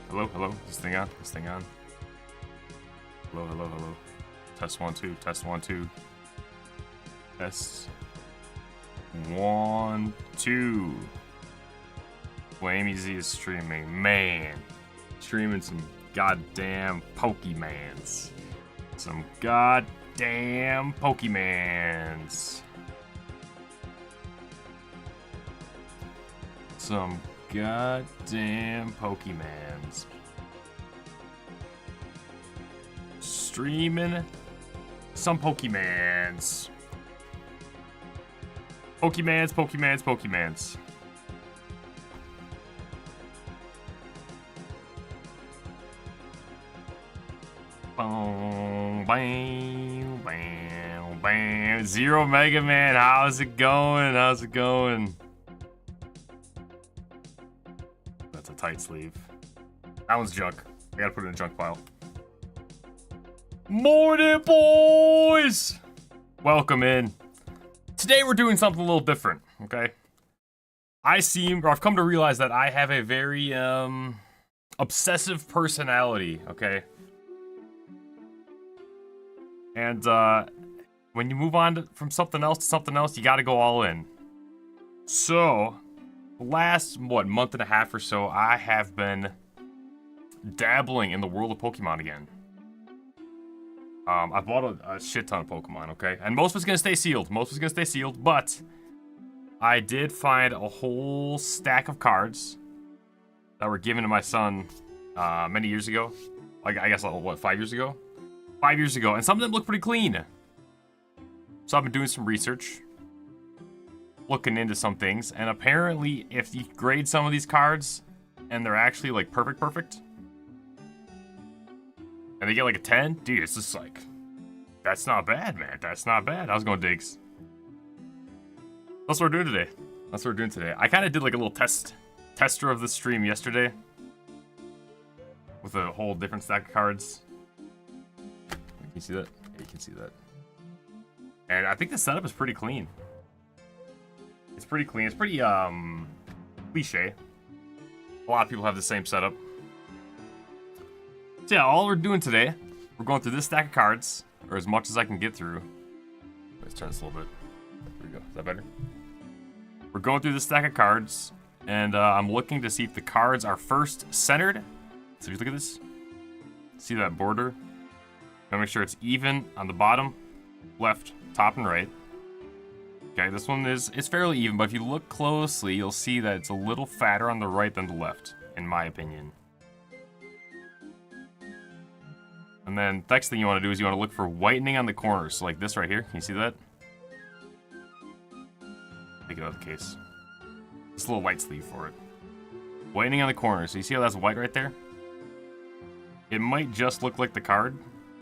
Hello, hello. This thing on? This thing on? Hello, hello, hello. Test 1, 2. Test 1, 2. Test 1, 2. Flame Easy is streaming. Man. Streaming some goddamn Pokemans. Some goddamn Pokemans. Some goddamn Pokemans. Streaming some Pokemans. Pokemans, Pokemans, Pokemans. Boom, bam, bam, bam. Zero Mega Man, how's it going? How's it going? That's a tight sleeve. That one's junk. I gotta put it in a junk pile. Morning, boys! Welcome in. Today we're doing something a little different, okay? I've come to realize that I have a very, obsessive personality, okay? And, when you move on from something else to something else, you gotta go all in. So, the last, month and a half or so, I have been dabbling in the world of Pokemon again. I bought a shit ton of Pokemon, okay? And most of it's gonna stay sealed. But I did find a whole stack of cards that were given to my son many years ago. Like, I guess, 5 years ago? 5 years ago, and some of them look pretty clean. So I've been doing some research, looking into some things, and apparently if you grade some of these cards, and they're actually, like, perfect, and they get like a 10, dude, it's just like, that's not bad, man. That's not bad. How's it going, Diggs? That's what we're doing today. I kind of did like a little tester of the stream yesterday with a whole different stack of cards. Can you see that? Yeah, you can see that. And I think the setup is pretty clean. It's pretty clean. It's pretty cliche. A lot of people have the same setup. So yeah, all we're doing today, we're going through this stack of cards, or as much as I can get through. Let's turn this a little bit. There we go. Is that better? We're going through this stack of cards, and I'm looking to see if the cards are first centered. So if you look at this, see that border? Gotta make sure it's even on the bottom, left, top, and right. Okay, this one is fairly even, but if you look closely, you'll see that it's a little fatter on the right than the left, in my opinion. And then next thing you want to do is you want to look for whitening on the corners. So like this right here. Can you see that? Take it out of the case. Just a little white sleeve for it. Whitening on the corners. So you see how that's white right there? It might just look like the card.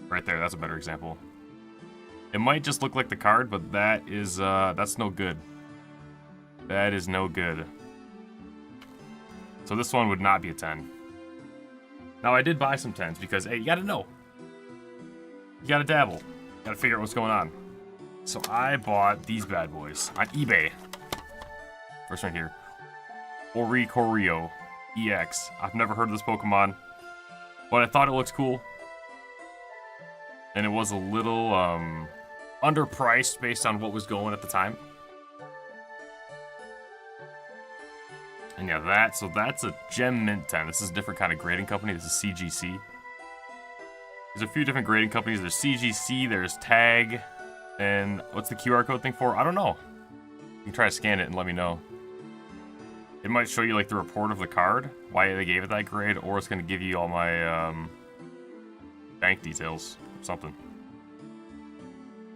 Right there, that's a better example. It might just look like the card, but that is, that's no good. That is no good. So this one would not be a 10. Now I did buy some 10s because, hey, you gotta know. You gotta dabble. You gotta figure out what's going on. So I bought these bad boys on eBay. First one here. Oricorio EX. I've never heard of this Pokemon, but I thought it looks cool. And it was a little, underpriced based on what was going at the time. And yeah, so that's a Gem Mint 10. This is a different kind of grading company. This is CGC. There's a few different grading companies. There's CGC, there's Tag, and what's the QR code thing for? I don't know. You can try to scan it and let me know. It might show you like the report of the card, why they gave it that grade, or it's going to give you all my bank details or something.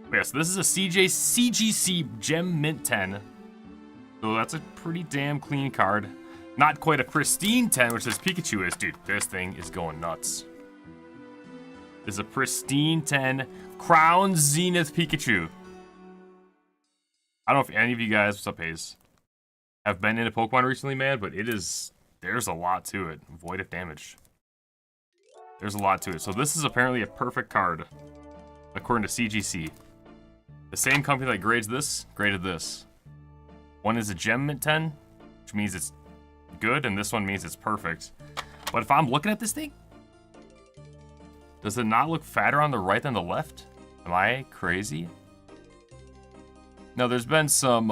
But yeah, so this is a CGC Gem Mint 10. So that's a pretty damn clean card. Not quite a pristine 10, which this Pikachu is. Dude, this thing is going nuts. This is a pristine 10 Crown Zenith Pikachu. I don't know if any of you guys, what's up, Hayes, have been into Pokemon recently, man, but there's a lot to it. Void of damage. There's a lot to it. So this is apparently a perfect card, according to CGC. The same company that grades this, graded this. One is a Gem Mint 10, which means it's good, and this one means it's perfect. But if I'm looking at this thing, does it not look fatter on the right than the left? Am I crazy? No, there's been some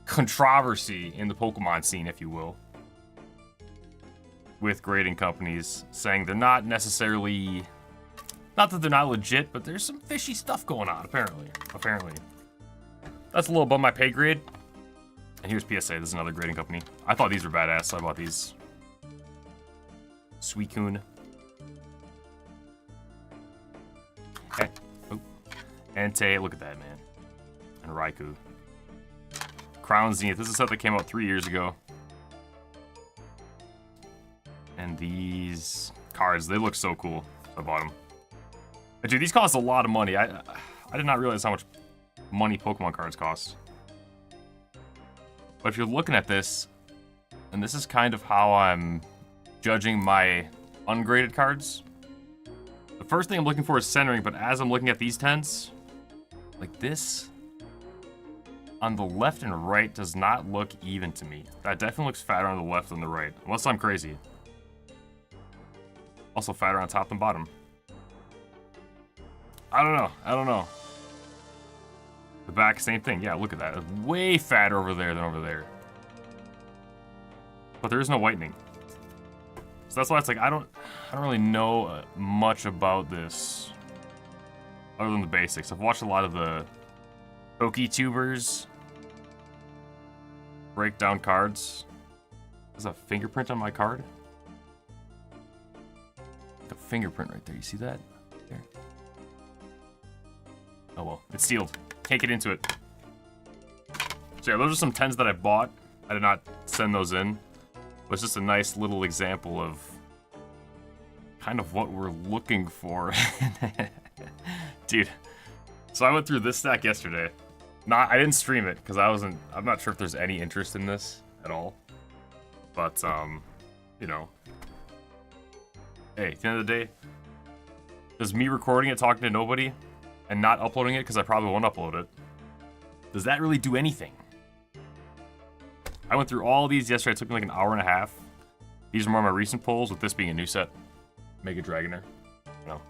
controversy in the Pokemon scene, if you will, with grading companies saying they're not necessarily, not that they're not legit, but there's some fishy stuff going on, apparently. That's a little above my pay grade. And here's PSA, this is another grading company. I thought these were badass, so I bought these. Suicune. Entei, look at that, man. And Raikou. Crown Zenith, this is a set that came out 3 years ago. And these cards, they look so cool. So I bought them. But dude, these cost a lot of money. I did not realize how much money Pokemon cards cost. But if you're looking at this, and this is kind of how I'm judging my ungraded cards. The first thing I'm looking for is centering, but as I'm looking at these 10s, like this, on the left and right does not look even to me. That definitely looks fatter on the left than the right, unless I'm crazy. Also fatter on top than bottom. I don't know. The back, same thing. Yeah, look at that. It's way fatter over there than over there. But there is no whitening. So that's why it's like, I don't really know much about this other than the basics. I've watched a lot of the PokeTubers break down cards. There's a fingerprint on my card. The fingerprint right there. You see that? There. Oh well, it's sealed. Can't get into it. So yeah, those are some 10s that I bought. I did not send those in. But it's just a nice little example of kind of what we're looking for. Dude, so I went through this stack yesterday. I didn't stream it because I'm not sure if there's any interest in this at all. But, you know. Hey, at the end of the day, does me recording it, talking to nobody, and not uploading it because I probably won't upload it, does that really do anything? I went through all these yesterday. It took me like an hour and a half. These are more of my recent pulls, with this being a new set. Mega Dragonair. No.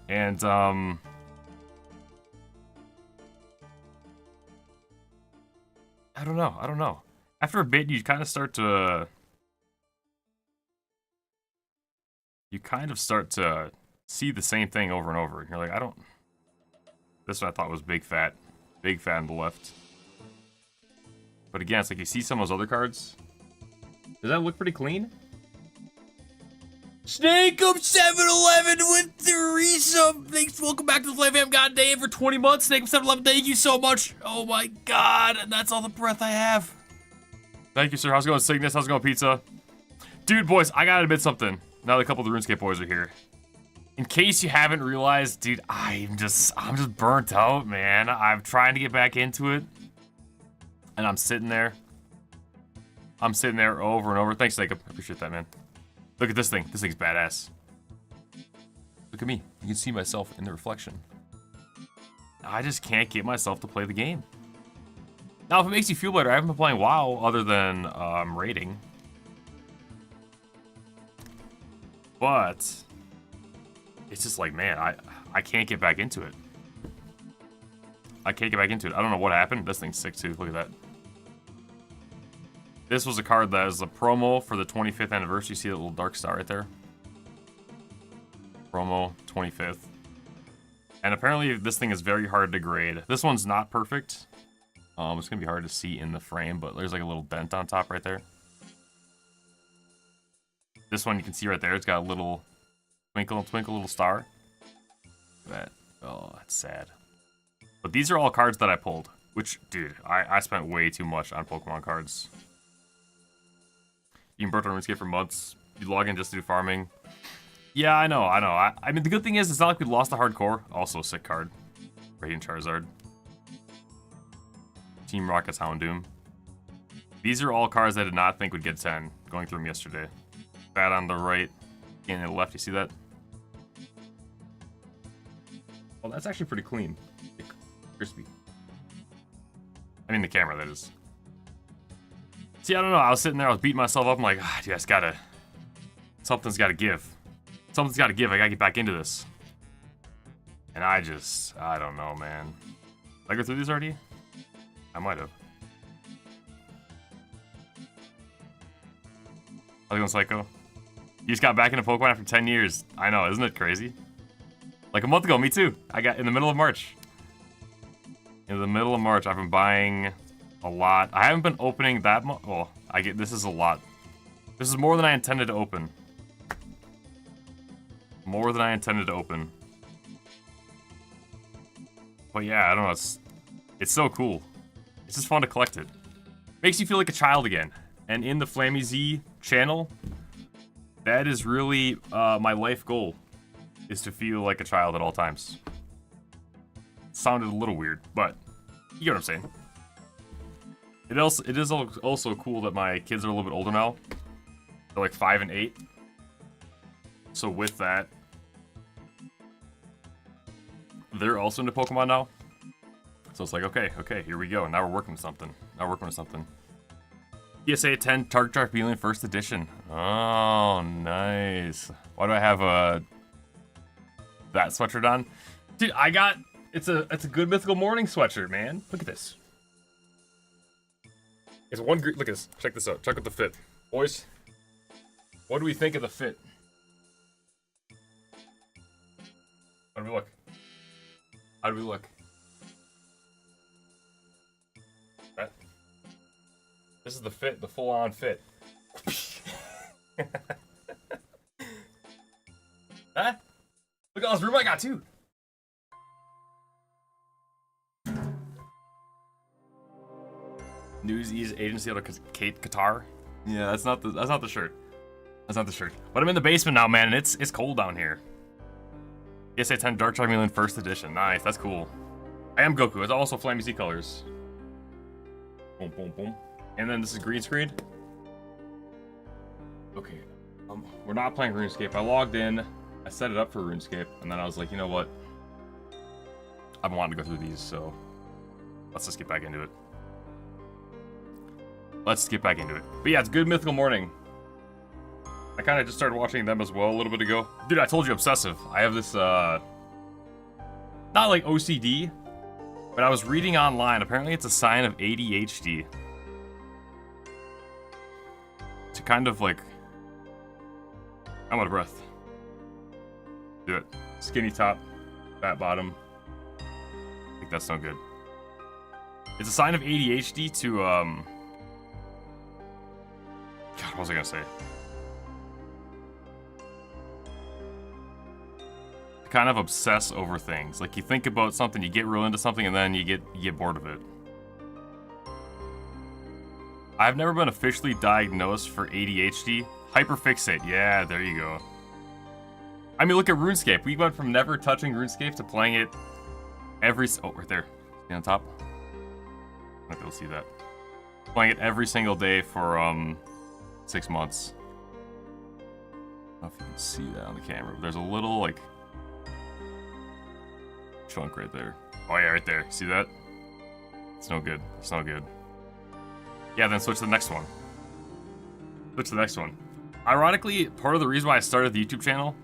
And, I don't know. After a bit, you kind of start to see the same thing over and over. You're like, this is what I thought was big fat on the left. But again, it's like you see some of those other cards. Does that look pretty clean? Snake up 7-Eleven with the resub. Thanks, welcome back to the Flame Fam. God damn, for 20 months. Snake up 7-Eleven, thank you so much. Oh my god, and that's all the breath I have. Thank you, sir. How's it going, Cygnus? How's it going, Pizza? Dude, boys, I gotta admit something. Now that a couple of the RuneScape boys are here. In case you haven't realized, dude, I'm just burnt out, man. I'm trying to get back into it. And I'm sitting there over and over. Thanks, Jacob. I appreciate that, man. Look at this thing. This thing's badass. Look at me. You can see myself in the reflection. I just can't get myself to play the game. Now, if it makes you feel better, I haven't been playing WoW other than raiding. But it's just like, man, I can't get back into it. I don't know what happened. This thing's sick too. Look at that. This was a card that was a promo for the 25th anniversary. You see that little dark star right there? Promo 25th. And apparently this thing is very hard to grade. This one's not perfect. It's gonna be hard to see in the frame, but there's like a little dent on top right there. This one you can see right there. It's got a little twinkle little star. Look at that. Oh, that's sad. But these are all cards that I pulled. Which, dude, I spent way too much on Pokemon cards. You can burn on RuneScape for months. You log in just to do farming. Yeah, I know. I mean, the good thing is, it's not like we lost the hardcore. Also a sick card. Radiant Charizard. Team Rocket's Houndoom. These are all cards I did not think would get 10, going through them yesterday. Bad on the right, and on the left, you see that? Well, that's actually pretty clean. Crispy. I mean the camera, that is. See, I don't know. I was sitting there, I was beating myself up. I'm like, dude, something's gotta give. Something's gotta give. I gotta get back into this. And I don't know, man. Did I go through these already? I might have. How's it going, Psycho? You just got back into Pokemon after 10 years. I know, isn't it crazy? Like a month ago, me too. I got in the middle of March. In the middle of March, I've been buying a lot. I haven't been opening that much. Well, this is a lot. This is more than I intended to open. More than I intended to open. But yeah, I don't know. It's so cool. It's just fun to collect it. Makes you feel like a child again. And in the Flammy Z channel, that is really my life goal, is to feel like a child at all times. It sounded a little weird, but you get what I'm saying. It is also cool that my kids are a little bit older now. They're like 5 and 8. So with that, they're also into Pokemon now. So it's like, okay, here we go. Now we're working with something. PSA 10 Target Charmeleon First Edition. Oh, nice. Why do I have that sweatshirt on? Dude, it's a good Mythical Morning sweatshirt, man. Look at this. It's one look at this. Check this out. Check out the fit. Boys, what do we think of the fit? How do we look? Right. This is the fit, the full-on fit. Huh? Look at all this room I got too. Newsies agency out of Qatar. Yeah, that's not the shirt. That's not the shirt. But I'm in the basement now, man, and it's cold down here. PSA 10 Dark Charmeleon First Edition. Nice, that's cool. I am Goku. It's also Flammy Z colors. Boom, boom, boom. And then this is green screen. Okay. We're not playing RuneScape. I logged in. I set it up for RuneScape, and then I was like, you know what? I've been wanting to go through these, so let's just get back into it. But yeah, it's good Mythical Morning. I kind of just started watching them as well a little bit ago. Dude, I told you, obsessive. I have this, not like OCD, but I was reading online. Apparently it's a sign of ADHD. To kind of like... I'm out of breath. Do it. Skinny top, fat bottom. I think that's no good. It's a sign of ADHD to, God, what was I gonna say? Kind of obsess over things. Like you think about something, you get real into something, and then you get bored of it. I've never been officially diagnosed for ADHD. Hyperfixate, yeah, there you go. I mean, look at RuneScape. We went from never touching RuneScape to playing it every... Oh, right there. See on top? I might be able to see that. Playing it every single day for, 6 months. I don't know if you can see that on the camera, but there's a little, like... chunk right there. Oh yeah, right there. See that? It's no good. It's no good. Yeah, then switch to the next one. Switch to the next one. Ironically, part of the reason why I started the YouTube channel,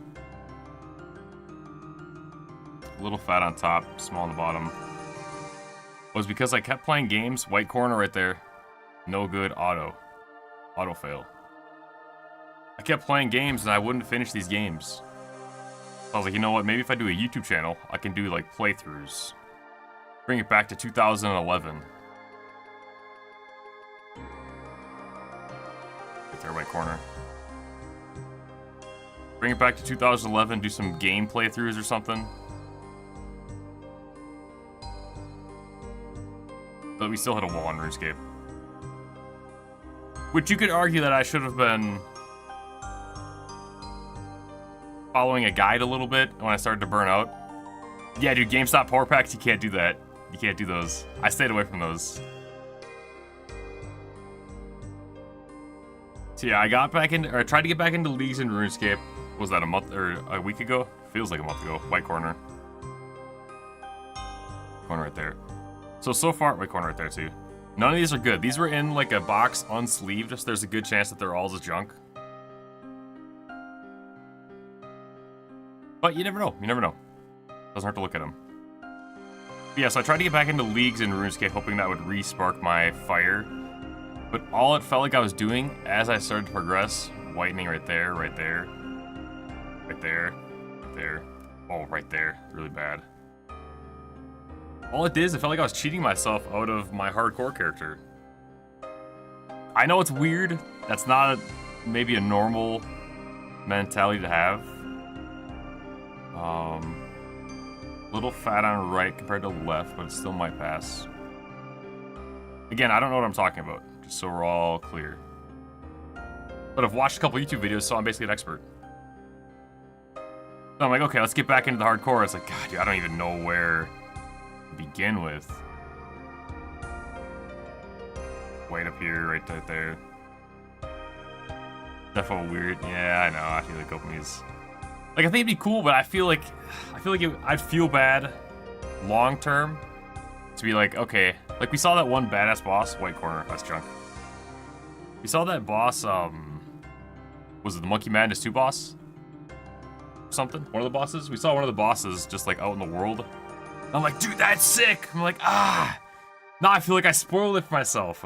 a little fat on top, small on the bottom, was because I kept playing games. White corner right there. No good. Auto fail. I kept playing games and I wouldn't finish these games. I was like, you know what, maybe if I do a YouTube channel, I can do like playthroughs. Bring it back to 2011. Right there, right corner. Bring it back to 2011, do some game playthroughs or something. But we still hit a wall on RuneScape. Which you could argue that I should have been following a guide a little bit when I started to burn out. Yeah, dude, GameStop power packs, you can't do that. You can't do those. I stayed away from those. So yeah, I got back into, or I tried to get back into leagues in RuneScape. Was that a month or a week ago? Feels like a month ago. White corner. Corner right there. So far, white corner right there too. None of these are good. These were in like a box unsleeved, so there's a good chance that they're all just junk. But you never know. You never know. Doesn't hurt to look at them. But yeah, so I tried to get back into leagues in RuneScape, hoping that would re-spark my fire. But all it felt like I was doing as I started to progress, whitening right there, right there, right there, right there. Oh, right there. Really bad. All it did is it felt like I was cheating myself out of my hardcore character. I know it's weird. That's not maybe a normal mentality to have. Little fat on right compared to left, but it still might pass. Again, I don't know what I'm talking about, just so we're all clear. But I've watched a couple YouTube videos, so I'm basically an expert. So I'm like, okay, let's get back into the hardcore. It's like, God, dude, I don't even know where to begin with. Wait up here, right there. Definitely weird. Yeah, I know. I feel like opening these. Like, I think it'd be cool, but I feel like I'd feel bad long term to be like, okay, like we saw that one badass boss, white corner, that's junk. We saw that boss, was it the Monkey Madness 2 boss? Something? One of the bosses? We saw one of the bosses just like out in the world. I'm like, dude, that's sick! I'm like, ah! Now I feel like I spoiled it for myself.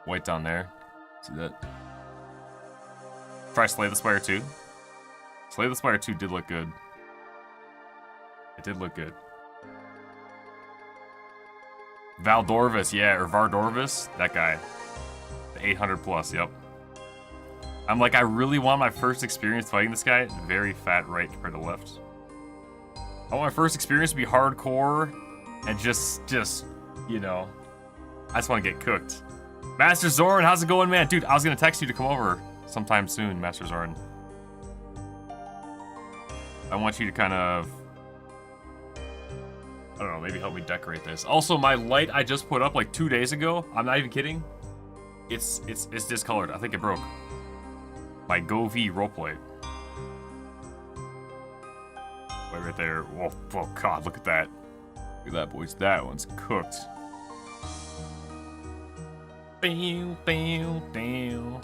White down there. See that? Try Slay the Spire 2. Slay the Spire 2 did look good. It did look good. Valdorvis, yeah, or Vardorvis, that guy. The 800 plus, yep. I'm like, I really want my first experience fighting this guy. Very fat right compared to left. I want my first experience to be hardcore and just, you know, I just want to get cooked. Master Zoran, how's it going, man? Dude, I was going to text you to come over sometime soon, Master Zoran. I want you to kind of, I don't know, maybe help me decorate this. Also, my light I just put up like 2 days ago, I'm not even kidding, it's discolored. I think it broke. My Go V roleplay. Right there. Oh God, look at that. Look at that, boys. That one's cooked. Bam, bam, damn.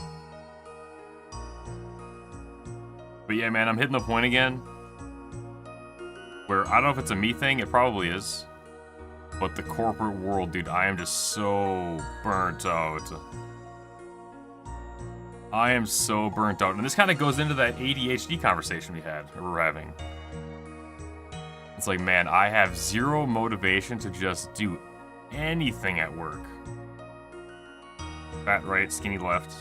But yeah, man, I'm hitting the point again where I don't know if it's a me thing. It probably is. But the corporate world, dude, I am just so burnt out. I am so burnt out. And this kind of goes into that ADHD conversation we had, or we're having. It's like, man, I have zero motivation to just do anything at work. Fat right, skinny left.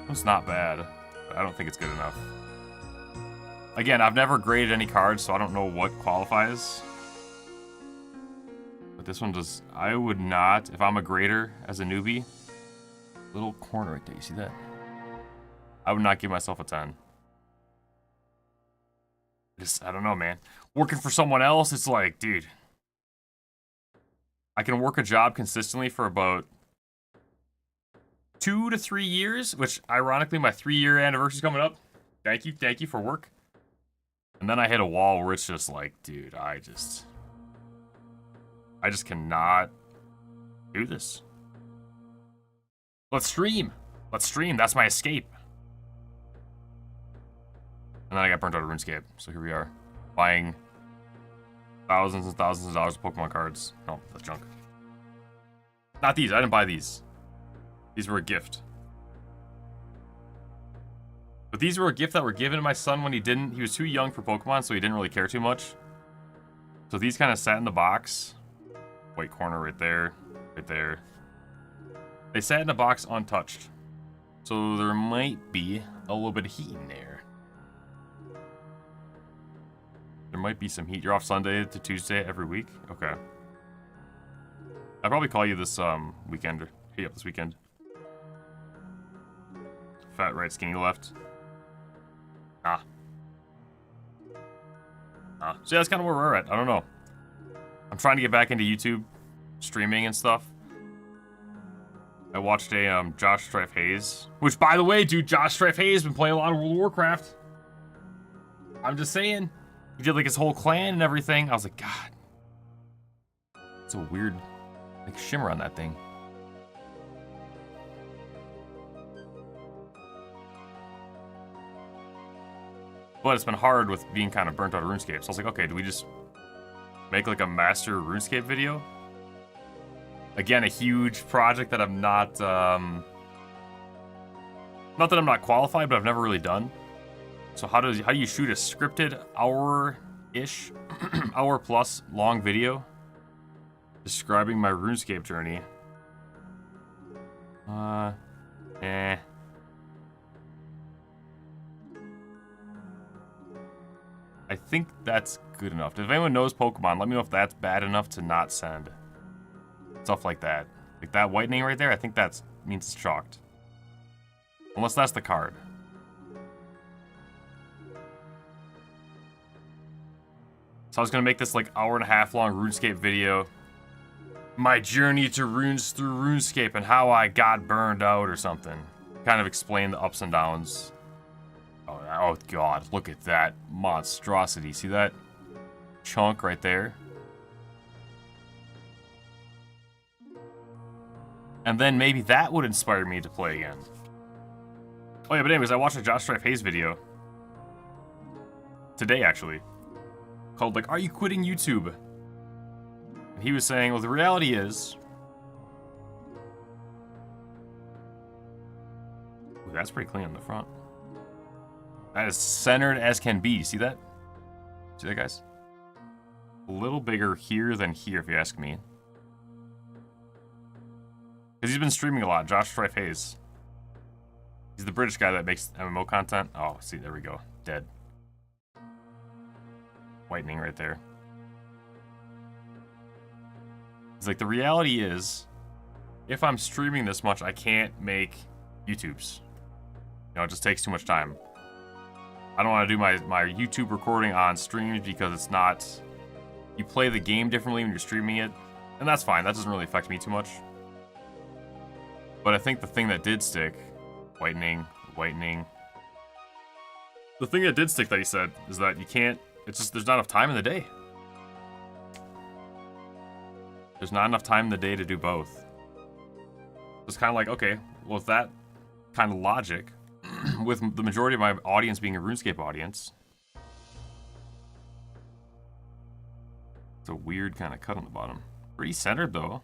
It's not bad, but I don't think it's good enough. Again, I've never graded any cards, so I don't know what qualifies. But this one does. I would not, if I'm a grader as a newbie, little corner right there, you see that? I would not give myself a 10. I don't know, man. Working for someone else, it's like, dude, I can work a job consistently for about 2 to 3 years, which ironically my 3-year anniversary is coming up. Thank you for work. And then I hit a wall where it's just like, dude, I just cannot do this. Let's stream. That's my escape. And then I got burnt out of RuneScape, so here we are, buying thousands and thousands of dollars of Pokemon cards. No, that's junk. Not these. I didn't buy these. These were a gift. But these were a gift that were given to my son when he was too young for Pokemon, so he didn't really care too much. So these kind of sat in the box. White corner right there, right there. They sat in the box untouched. So there might be a little bit of heat in there. There might be some heat. You're off Sunday to Tuesday every week? Okay. I'll probably call you this weekend, or hit you up this weekend. Fat right, skinny left. So yeah, that's kind of where we're at. I don't know. I'm trying to get back into YouTube streaming and stuff. I watched a Josh Strife Hayes, which, by the way, dude, Josh Strife Hayes has been playing a lot of World of Warcraft. I'm just saying. He did like his whole clan and everything. I was like, God. It's a weird, like, shimmer on that thing. But it's been hard with being kind of burnt out of RuneScape. So I was like, okay, do we just make like a master RuneScape video? Again, a huge project that I'm not, not that I'm not qualified, but I've never really done. So how do you shoot a scripted hour-ish, hour-plus long video describing my RuneScape journey? I think that's good enough. If anyone knows Pokemon, let me know if that's bad enough to not send. Stuff like that. Like that whitening right there, I think that means it's chalked. Unless that's the card. So I was gonna make this like hour-and-a-half long RuneScape video. My journey to runes through RuneScape and how I got burned out or something. Kind of explain the ups and downs. Oh god, look at that monstrosity. See that chunk right there? And then maybe that would inspire me to play again. Oh yeah, but anyways, I watched a Josh Strife Hayes video. Today, actually. Called, like, Are You Quitting YouTube? And he was saying, well, the reality is... Ooh, that's pretty clean on the front. That is centered as can be. See that? See that, guys? A little bigger here than here, if you ask me. Because he's been streaming a lot. Josh Strife Hayes. He's the British guy that makes MMO content. Oh, see, there we go. Dead. Whitening right there. He's like, the reality is, if I'm streaming this much, I can't make YouTubes. You know, it just takes too much time. I don't want to do my YouTube recording on streams because it's not... You play the game differently when you're streaming it. And that's fine. That doesn't really affect me too much. But I think the thing that did stick... Whitening. The thing that did stick that he said is that you can't... It's just there's not enough time in the day. There's not enough time in the day to do both. It's kind of like, okay, well, with that kind of logic, with the majority of my audience being a RuneScape audience, it's a weird kind of cut on the bottom. Pretty centered, though.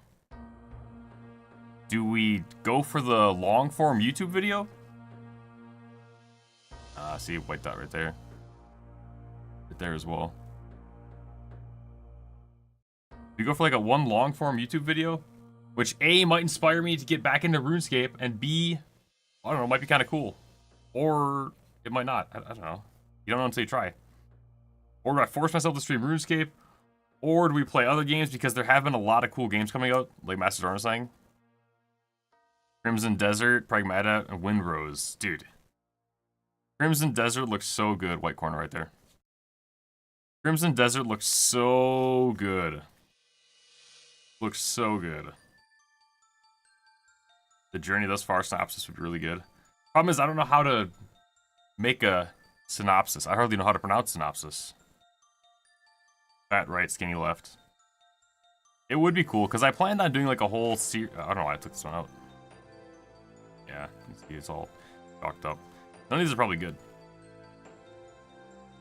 Do we go for the long-form YouTube video? See a white dot right there. Right there as well. We go for like a one long-form YouTube video, which A, might inspire me to get back into RuneScape, and B, I don't know, might be kind of cool. Or it might not. I don't know. You don't know until you try. Or do I force myself to stream RuneScape? Or do we play other games? Because there have been a lot of cool games coming out, like Master Dorn was saying. Crimson Desert, Pragmata, and Windrose. Dude. Crimson Desert looks so good. White corner right there. Crimson Desert looks so good. Looks so good. The journey thus far synopsis would be really good. Problem is, I don't know how to make a synopsis. I hardly know how to pronounce synopsis. Fat right, skinny left. It would be cool, because I planned on doing like a whole series. I don't know why I took this one out. Yeah, you can see it's all chalked up. None of these are probably good.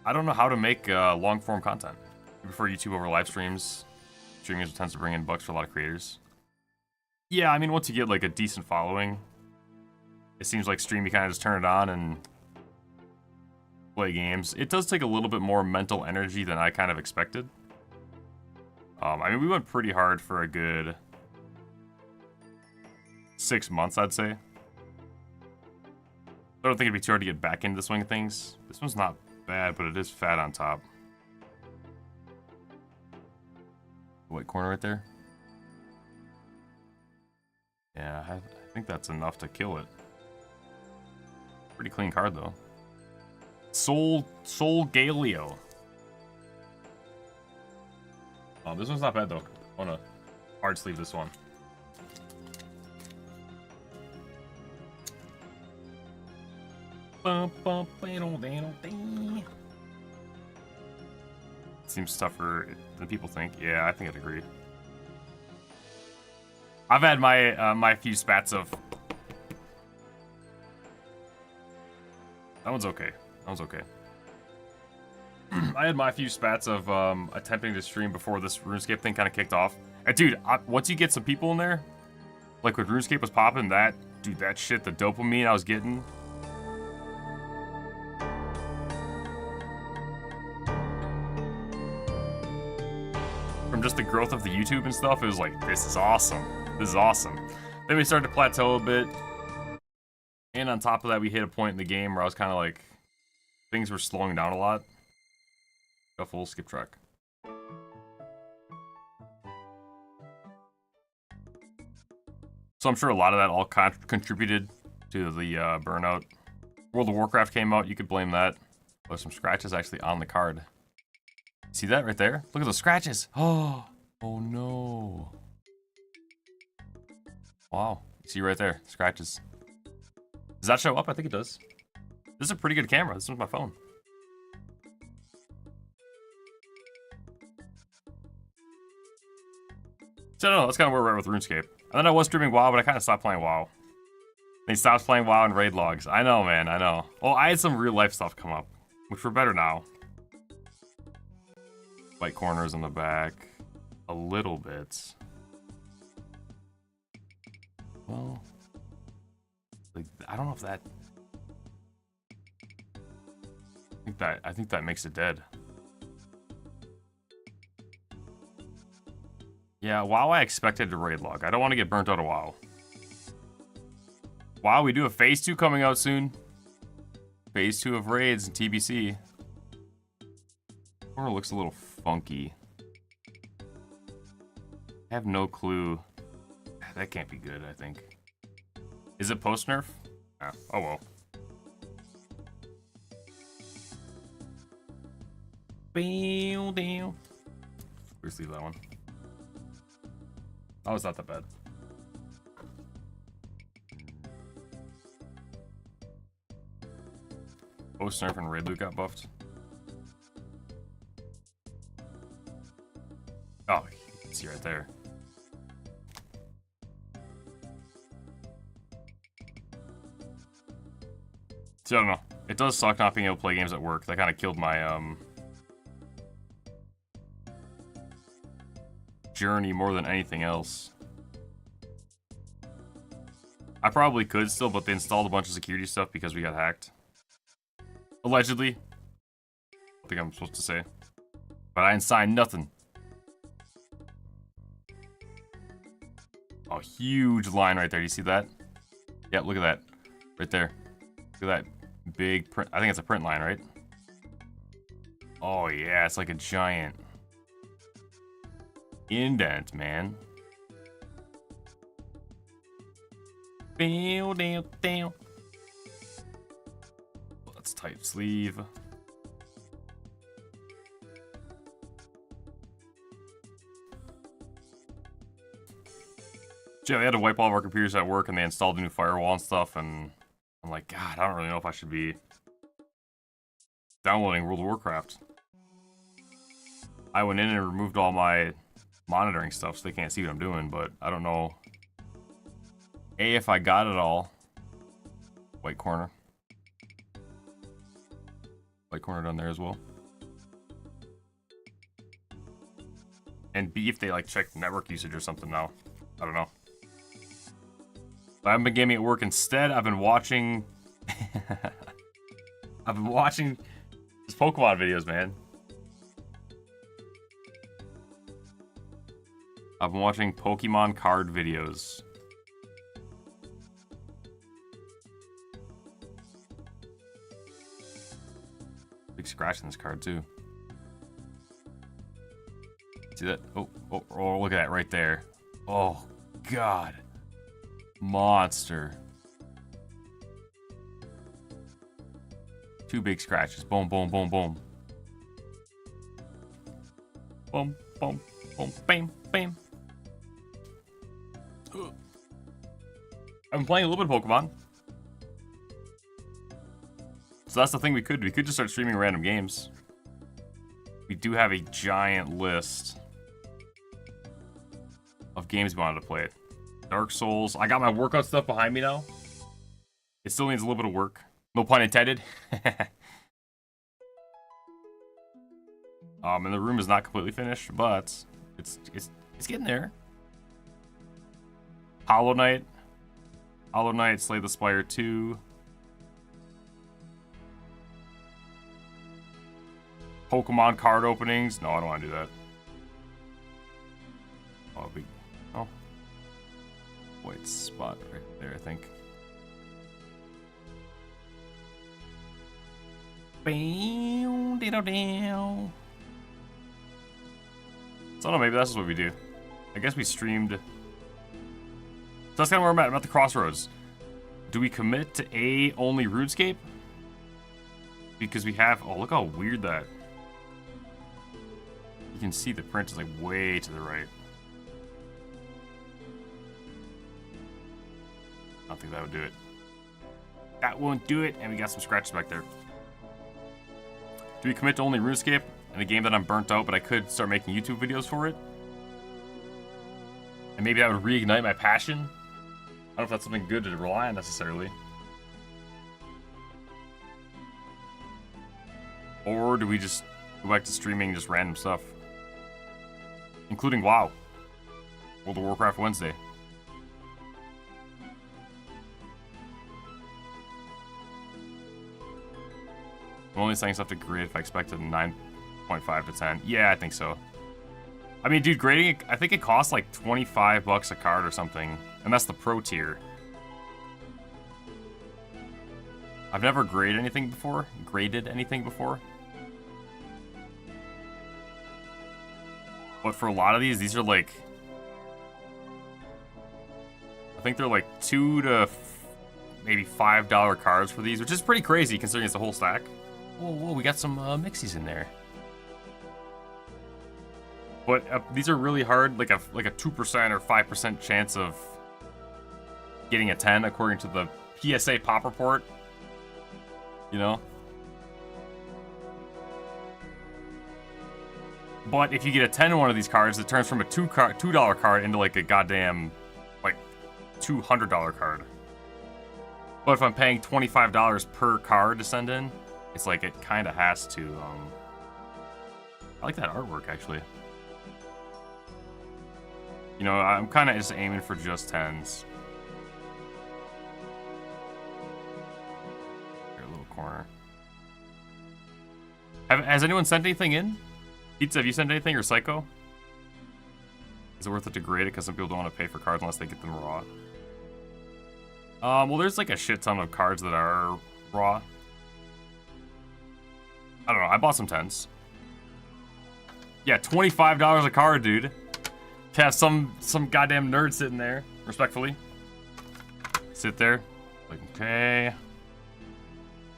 I don't know how to make long-form content. I prefer YouTube over live streams. Streaming tends to bring in bucks for a lot of creators. Yeah, I mean, once you get like a decent following, it seems like stream, you kind of just turn it on and play games. It does take a little bit more mental energy than I kind of expected. I mean, we went pretty hard for a good 6 months, I'd say. I don't think it'd be too hard to get back into the swing of things. This one's not bad, but it is fat on top. White corner right there. Yeah, I think that's enough to kill it. Pretty clean card, though. Soul Galio. Oh, this one's not bad, though. I want to hard sleeve this one. Seems tougher than people think. Yeah, I think I'd agree. I've had my my few spats of. That one's okay. That one's okay. I had my few spats of attempting to stream before this RuneScape thing kind of kicked off. And dude, once you get some people in there, like when RuneScape was popping, that shit, the dopamine I was getting. From just the growth of the YouTube and stuff, it was like, this is awesome. This is awesome. Then we started to plateau a bit. And on top of that, we hit a point in the game where I was kind of like, things were slowing down a lot. Full skip track. So I'm sure a lot of that all contributed to the burnout. World of Warcraft came out, you could blame that. There's some scratches actually on the card. See that right there? Look at those scratches. Oh no. Wow, see right there, scratches. Does that show up? I think it does. This is a pretty good camera. This one's my phone. So I don't know, that's kind of where we're at with RuneScape. And then I was streaming WoW, but I kind of stopped playing WoW. They stopped playing WoW and raid logs. I know, man, I know. Oh, I had some real life stuff come up, which we're better now. White corners in the back. A little bit. Well, like, I don't know if that... I think that makes it dead. Yeah, WoW I expected to raid log. I don't want to get burnt out of WoW. WoW, we do have Phase 2 coming out soon. Phase 2 of raids and TBC. Corner looks a little funky. I have no clue. That can't be good, I think. Is it post-nerf? Yeah. Oh well. Let's leave that one. Oh, it's not that bad. Post-nerf and raid loot got buffed. Oh, you can see right there. So I don't know. It does suck not being able to play games at work. That kind of killed my journey more than anything else. I probably could still, but they installed a bunch of security stuff because we got hacked. Allegedly. I think I'm supposed to say. But I didn't sign nothing. A huge line right there. Do you see that? Yep, look at that. Right there. Look at that big print. I think it's a print line, right? Oh yeah, it's like a giant indent, man. Let's type sleeve. So yeah, they had to wipe all of our computers at work and they installed a new firewall and stuff, and I'm like, God, I don't really know if I should be downloading World of Warcraft. I went in and removed all my monitoring stuff so they can't see what I'm doing, but I don't know A, if I got it all. White corner. White corner down there as well. And B, if they like check network usage or something now. I don't know. But I haven't been gaming at work. Instead, I've been watching I've been watching these Pokemon videos, man. I've been watching Pokemon card videos. Big scratch in this card too. See that? Oh, look at that right there. Oh, God. Monster. Two big scratches. Boom, boom, boom, boom. Boom, boom, boom, bam, bam. I've been playing a little bit of Pokemon. So that's the thing we could do. We could just start streaming random games. We do have a giant list of games we wanted to play. Dark Souls. I got my workout stuff behind me now. It still needs a little bit of work. No pun intended. And the room is not completely finished, but it's getting there. Hollow Knight. Hollow Knight, Slay the Spire 2. Pokemon card openings. No, I don't want to do that. Oh. White spot right there, I think. So I don't know, maybe that's what we do. I guess we streamed. So that's kind of where I'm at. I'm at the crossroads. Do we commit to A only RuneScape? Because we have. Oh, look how weird that. You can see the print is like way to the right. I don't think that would do it. That won't do it, and we got some scratches back there. Do we commit to only RuneScape in a game that I'm burnt out, but I could start making YouTube videos for it? And maybe that would reignite my passion? I don't know if that's something good to rely on necessarily. Or do we just go back to streaming just random stuff? Including WoW. World of Warcraft Wednesday. I'm only saying stuff to grade if I expected 9.5 to 10. Yeah, I think so. I mean, dude, grading, I think it costs like 25 bucks a card or something. And that's the pro tier. I've never graded anything before. But for a lot of these are like... I think they're like $2 to maybe $5 cards for these, which is pretty crazy considering it's a whole stack. Whoa, we got some mixies in there. But these are really hard, like a 2% or 5% chance of getting a 10 according to the PSA pop report. You know? But if you get a 10 in one of these cards, it turns from a $2 card into like a goddamn like $200 card. But if I'm paying $25 per card to send in, it's like it kind of has to. I like that artwork actually. You know, I'm kind of just aiming for just 10s. Here, a little corner. Has anyone sent anything in? Pizza, have you sent anything, or Psycho? Is it worth it to grade it? Because some people don't want to pay for cards unless they get them raw. Well, there's like a shit ton of cards that are raw. I don't know. I bought some 10s. Yeah, $25 a card, dude. To have some goddamn nerd sitting there, respectfully. Sit there. Like, okay.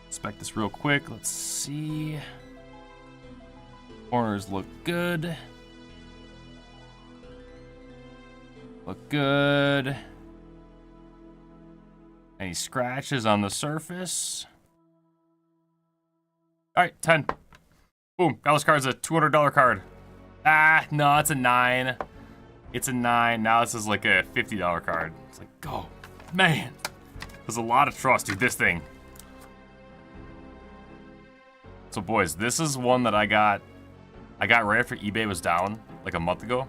Inspect this real quick. Let's see. Corners look good. Look good. Any scratches on the surface? Alright, 10. Boom. Now this card's a $200 card. Ah, no, it's a 9. It's a 9. Now this is like a $50 card. It's like, oh, man. There's a lot of trust, dude. This thing. So, boys, this is one that I got right after eBay was down, like a month ago.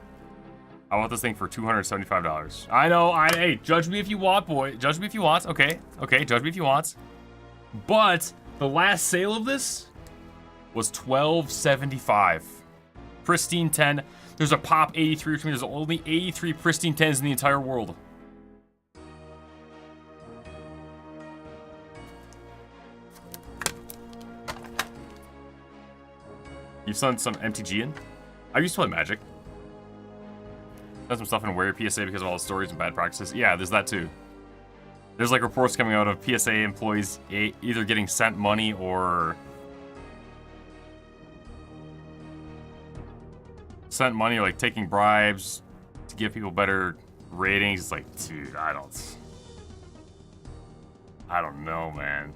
I bought this thing for $275. I know, hey, judge me if you want, boy. Judge me if you want. Okay, judge me if you want. But the last sale of this was $12.75. Pristine 10. There's a pop 83, which means there's only 83 pristine 10s in the entire world. You've sent some MTG in? I used to play Magic. Done some stuff in Warrior PSA because of all the stories and bad practices. Yeah, there's that too. There's like reports coming out of PSA employees either getting sent money or like taking bribes to give people better ratings. It's like, dude, I don't know, man.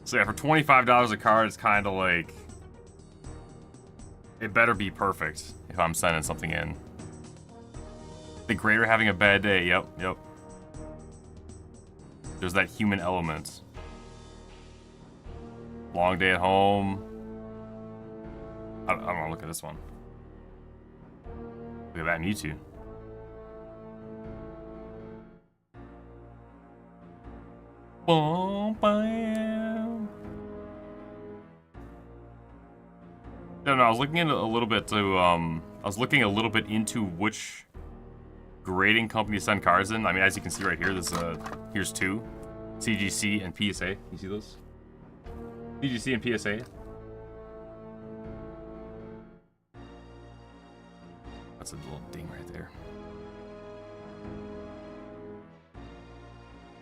So yeah, for $25 a card, it's kind of like, it better be perfect if I'm sending something in. The grader having a bad day. Yep, yep. There's that human element. Long day at home. I don't want to look at this one. Look at that Mewtwo. Boom, bam. No, I was looking into a little bit to I was looking a little bit into which grading company to send cards in. I mean, as you can see right here, there's here's two, CGC and PSA. You see those? CGC and PSA. That's a little ding right there.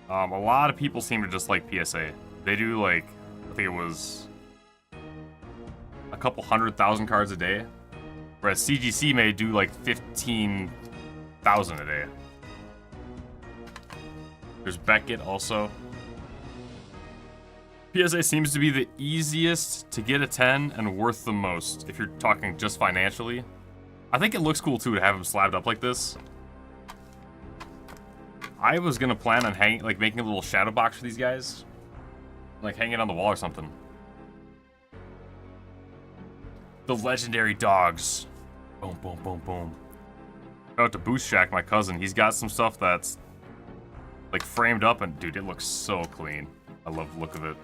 A lot of people seem to just like PSA. They do like, I think it was a couple 100,000 cards a day, whereas CGC may do like 15,000 a day. There's Beckett also. PSA seems to be the easiest to get a 10 and worth the most if you're talking just financially. I think it looks cool too to have them slabbed up like this. I was gonna plan on making a little shadow box for these guys, like hang it on the wall or something. The legendary dogs. Boom, boom, boom, boom. Shout out to Boost Shack, my cousin. He's got some stuff that's like framed up, and dude, it looks so clean. I love the look of it.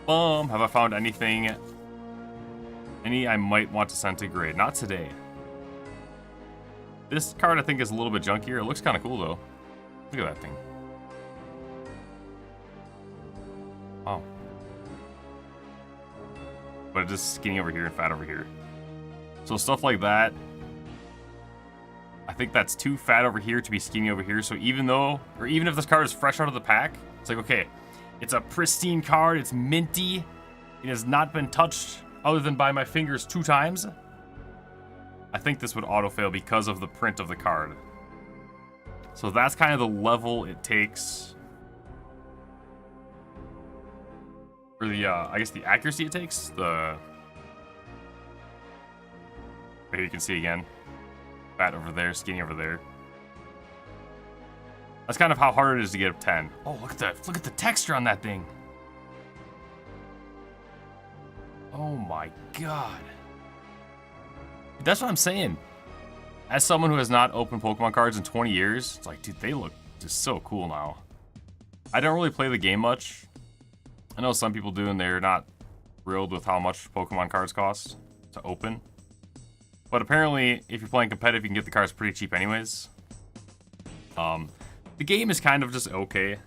Have I found anything? Any I might want to send to grade? Not today. This card I think is a little bit junkier. It looks kind of cool though. Look at that thing. Oh. But it's just skinny over here and fat over here. So stuff like that. I think that's too fat over here to be skinny over here. So even if this card is fresh out of the pack, it's like, okay, it's a pristine card. It's minty. It has not been touched other than by my fingers 2 times. I think this would auto-fail because of the print of the card. So that's kind of the level it takes. Or the, I guess the accuracy it takes. Here you can see again. Fat over there, skinny over there. That's kind of how hard it is to get a 10. Oh, look at the texture on that thing. Oh my god. That's what I'm saying. As someone who has not opened Pokemon cards in 20 years, it's like, dude, they look just so cool now. I don't really play the game much. I know some people do, and they're not thrilled with how much Pokemon cards cost to open. But apparently, if you're playing competitive, you can get the cards pretty cheap anyways. The game is kind of just okay.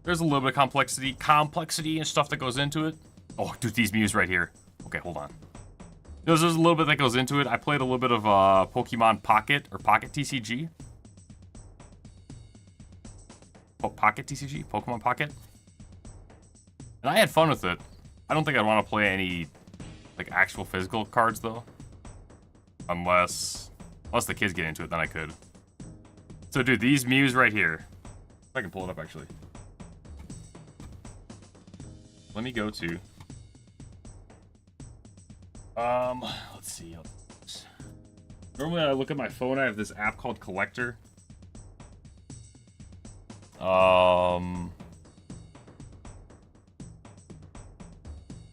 There's a little bit of complexity and stuff that goes into it. Oh, dude, these Mews right here. Okay, hold on. There's a little bit that goes into it. I played a little bit of Pokemon Pocket or Pocket TCG. Oh, Pocket TCG? Pokemon Pocket? And I had fun with it. I don't think I'd want to play any like actual physical cards though. Unless the kids get into it, then I could. So dude, these Mews right here. If I can pull it up actually. Let me go to let's see. Normally when I look at my phone, I have this app called Collector.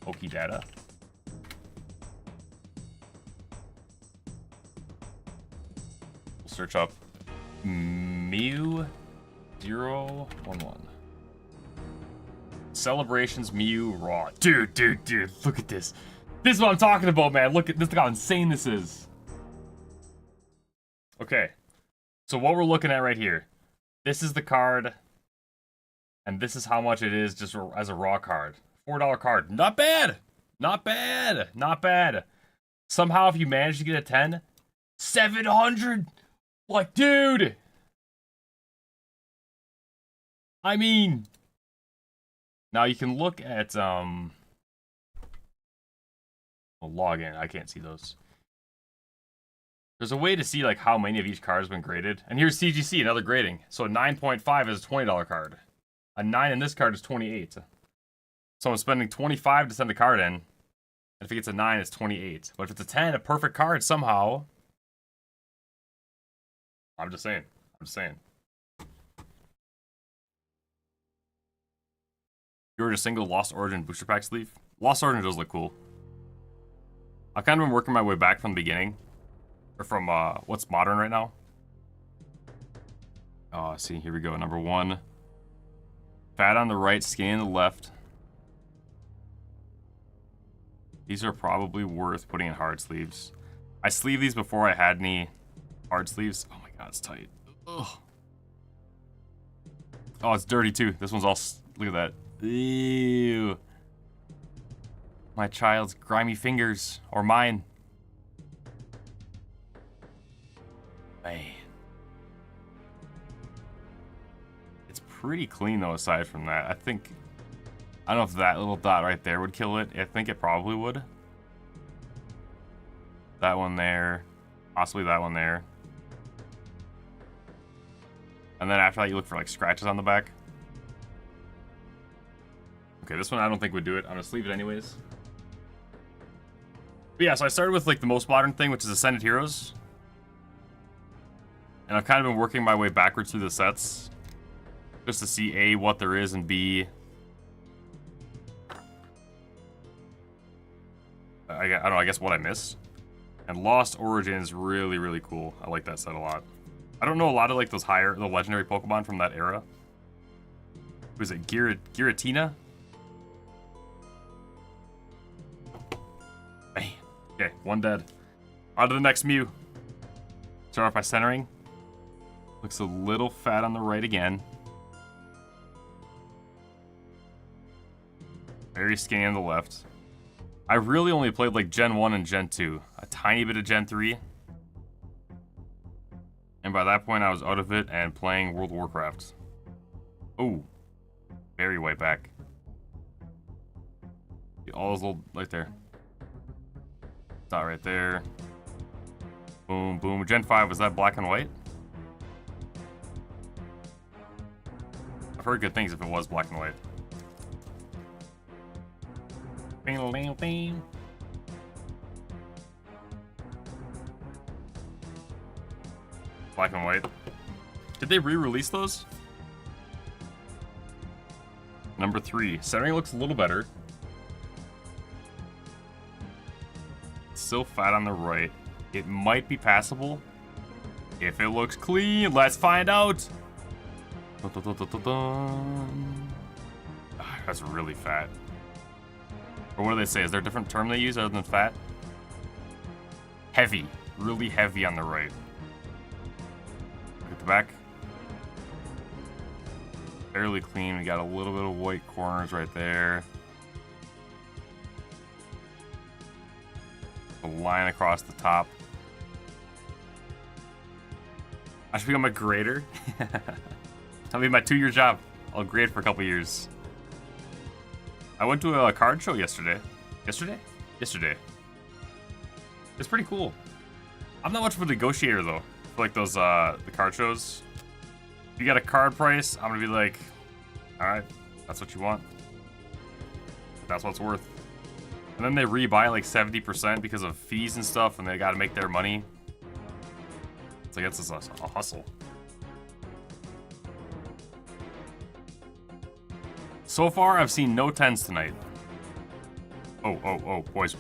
Pokedata. We'll search up Mew 011. Celebrations Mew Raw. Dude, look at this. This is what I'm talking about, man. Look how insane this is. Okay. So what we're looking at right here. This is the card. And this is how much it is just as a raw card. $4 card. Not bad. Not bad. Not bad. Somehow if you manage to get a 10, 700. Like, dude. I mean, now you can look at I'll log in. I can't see those. There's a way to see like how many of each card has been graded. And here's CGC, another grading. So a 9.5 is a $20 card. A 9 in this card is 28. So I'm spending 25 to send a card in. And if it gets a 9, it's 28. But if it's a 10, a perfect card somehow, I'm just saying. I'm just saying. You're a single Lost Origin booster pack sleeve. Lost Origin does look cool. I've kind of been working my way back from the beginning. Or from what's modern right now. Oh, see, here we go. Number 1. Fat on the right, skinny on the left. These are probably worth putting in hard sleeves. I sleeved these before I had any hard sleeves. Oh my god, it's tight. Ugh. Oh, it's dirty too. This one's all... Look at that. Ew. My child's grimy fingers. Or mine. Man. It's pretty clean though, aside from that. I don't know if that little dot right there would kill it. I think it probably would. That one there. Possibly that one there. And then after that, you look for like scratches on the back. Okay, this one I don't think would do it. I'm gonna sleeve it anyways. But yeah, so I started with like the most modern thing, which is Ascended Heroes. And I've kind of been working my way backwards through the sets. Just to see A, what there is, and B... I don't know, I guess what I missed. And Lost Origin is really, really cool. I like that set a lot. I don't know a lot of like those the legendary Pokemon from that era. Was it Giratina? Bam. Okay, 1 dead. On to the next Mew. Start off by centering. Looks a little fat on the right again. Very skinny on the left. I really only played like Gen 1 and Gen 2. A tiny bit of Gen 3. And by that point I was out of it and playing World of Warcraft. Oh. Very white back. All those little... right there. Dot right there. Boom, boom. Gen 5, was that black and white? I've heard good things if it was black and white. Black and white. Did they re-release those? Number 3. Centering looks a little better. Still fat on the right. It might be passable. If it looks clean, let's find out. That's really fat. Or what do they say? Is there a different term they use other than fat? Heavy. Really heavy on the right. Look at the back. Fairly clean. We got a little bit of white corners right there. A line across the top. I should become a grader. That'll be my 2-year job. I'll grade for a couple years. I went to a card show yesterday. Yesterday. It's pretty cool. I'm not much of a negotiator though. For like those the card shows. If you got a card price, I'm gonna be like, alright, that's what you want. That's what it's worth. And then they rebuy like 70% because of fees and stuff, and they gotta make their money. It's like, it's a hustle. So far, I've seen no 10s tonight. Oh, boys.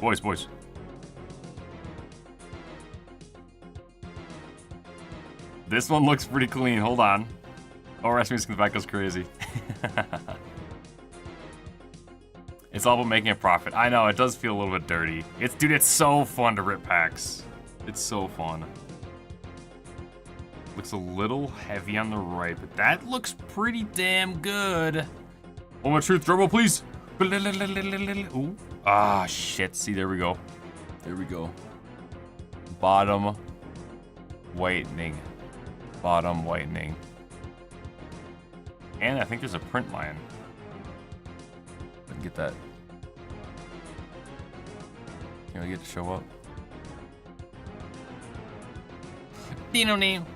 This one looks pretty clean, hold on. Oh, Rescue's back goes crazy. It's all about making a profit. I know, it does feel a little bit dirty. Dude, it's so fun to rip packs. It's so fun. Looks a little heavy on the right, but that looks pretty damn good. Moment of truth, drumroll, please. Ooh. Ah, shit. See, there we go. There we go. Bottom whitening. Bottom whitening. And I think there's a print line. Get that. Can we get to show up? Dino nail.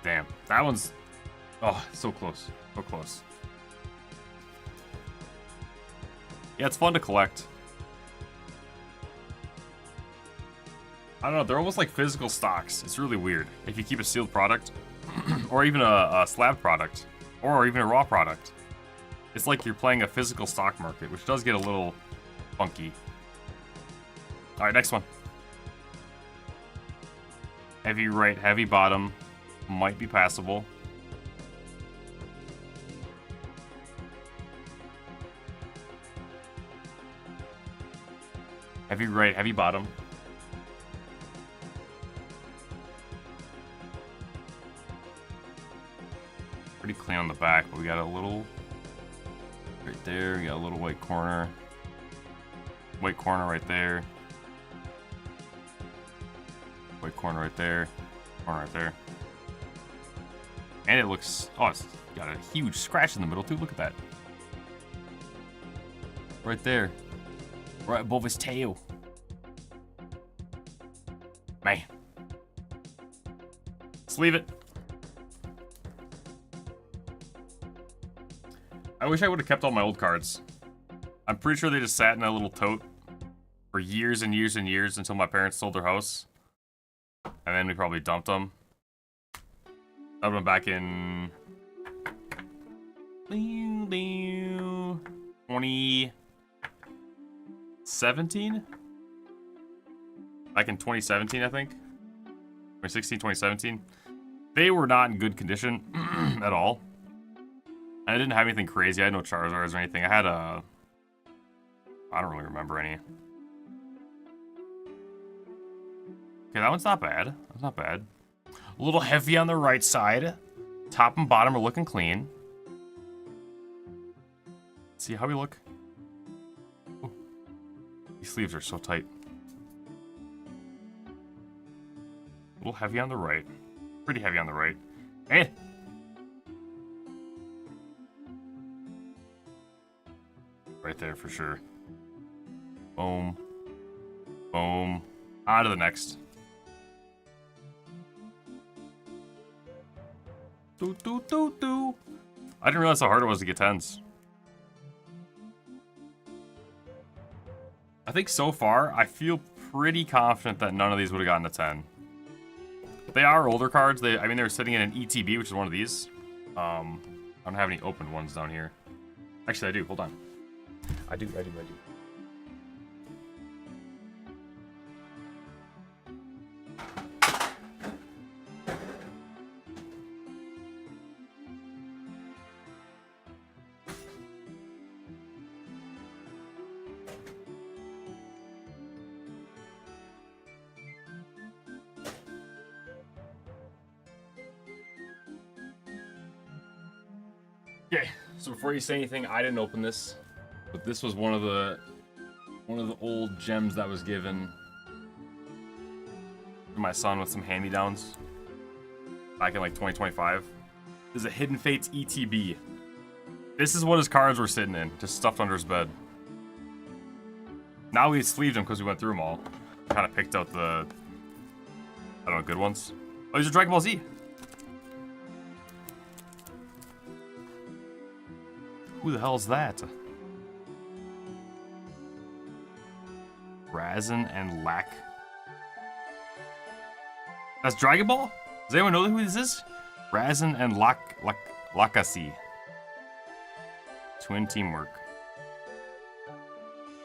Damn, that one's... Oh, so close. So close. Yeah, it's fun to collect. I don't know, they're almost like physical stocks. It's really weird. If you keep a sealed product, or even a slab product, or even a raw product, it's like you're playing a physical stock market, which does get a little funky. Alright, next one. Heavy right, heavy bottom. Might be passable. Heavy right, heavy bottom. Pretty clean on the back, but we got a little right there. We got a little white corner. White corner right there. White corner right there. Corner right there. And it looks, oh, it's got a huge scratch in the middle too. Look at that. Right there. Right above his tail. Man. Let's leave it. I wish I would have kept all my old cards. I'm pretty sure they just sat in that little tote for years and years and years until my parents sold their house. And then we probably dumped them. That would have been back in 2017? Back in 2017, I think. 2016, 2017. They were not in good condition at all. And I didn't have anything crazy. I had no Charizards or anything. I had a... I don't really remember any. Okay, that one's not bad. That's not bad. A little heavy on the right side. Top and bottom are looking clean. See how we look? Ooh. These sleeves are so tight. A little heavy on the right. Pretty heavy on the right. Hey! Right there for sure. Boom. Boom. On to the next. Do, do, do, do. I didn't realize how hard it was to get 10s. I think so far, I feel pretty confident that none of these would have gotten a 10. They are older cards. I mean, they're sitting in an ETB, which is one of these. I don't have any open ones down here. Actually, I do. Hold on. I do. Okay, so before you say anything, I didn't open this, but this was one of the old gems that was given to my son with some hand-me-downs back in like 2025. This is a Hidden Fates ETB. This is what his cards were sitting in, just stuffed under his bed. Now we sleeved them because we went through them all. Kind of picked out the, I don't know, good ones. Oh, these are Dragon Ball Z. Who the hell is that? Razin and Lack. That's Dragon Ball? Does anyone know who this is? Razin and Lakasi. Twin teamwork.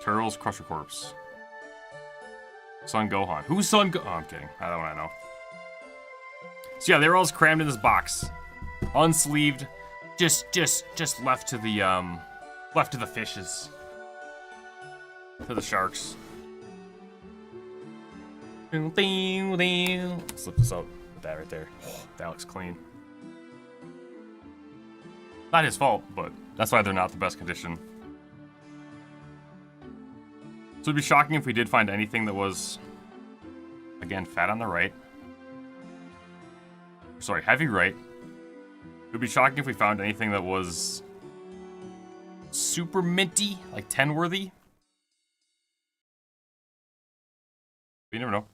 Turtles, Crusher Corpse. Son Gohan. Who's Son Gohan? Oh, I'm kidding. I don't want to know. So yeah, they were all crammed in this box. Unsleeved. Just left to the fishes. To the sharks. Slip this out with that right there. Oh, that looks clean. Not his fault, but that's why they're not the best condition. So it'd be shocking if we did find anything that was, again, fat on the right. Sorry, heavy right. It would be shocking if we found anything that was super minty, like 10 worthy. You never know.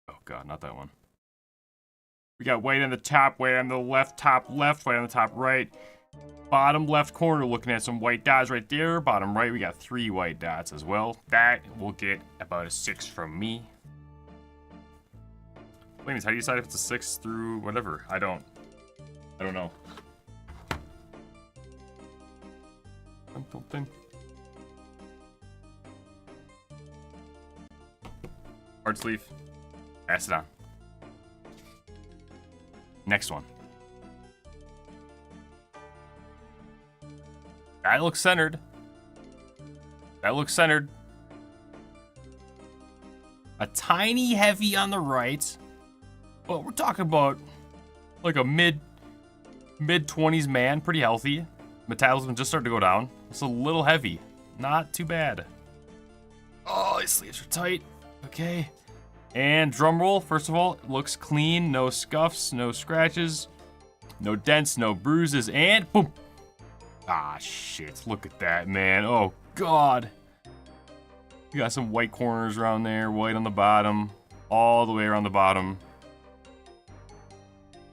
Oh god, not that one. We got white on the top, white on the left, top left, white on the top right. Bottom left corner, looking at some white dots right there. Bottom right, we got 3 white dots as well. That will get about a 6 from me. Wait, how do you decide if it's a 6 through whatever? I don't know. Something. Hard sleeve. Pass it on. Next one. That looks centered. That looks centered. A tiny heavy on the right. Well, we're talking about like a mid-20s man, pretty healthy. Metabolism just starting to go down. It's a little heavy. Not too bad. Oh, his sleeves are tight. Okay. And drum roll, first of all, it looks clean. No scuffs, no scratches, no dents, no bruises, and boom. Ah, shit. Look at that, man. Oh, God. You got some white corners around there, white on the bottom, all the way around the bottom.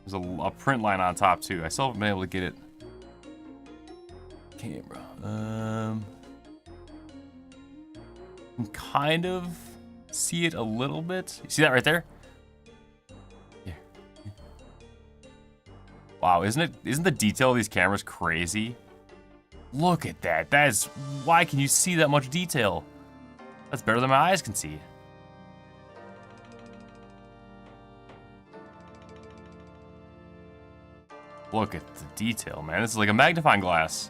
There's a print line on top, too. I still haven't been able to get it. Camera. You can kind of see it a little bit. You see that right there? Yeah. Wow, isn't the detail of these cameras crazy? Look at that. That is, why can you see that much detail? That's better than my eyes can see. Look at the detail, man. This is like a magnifying glass.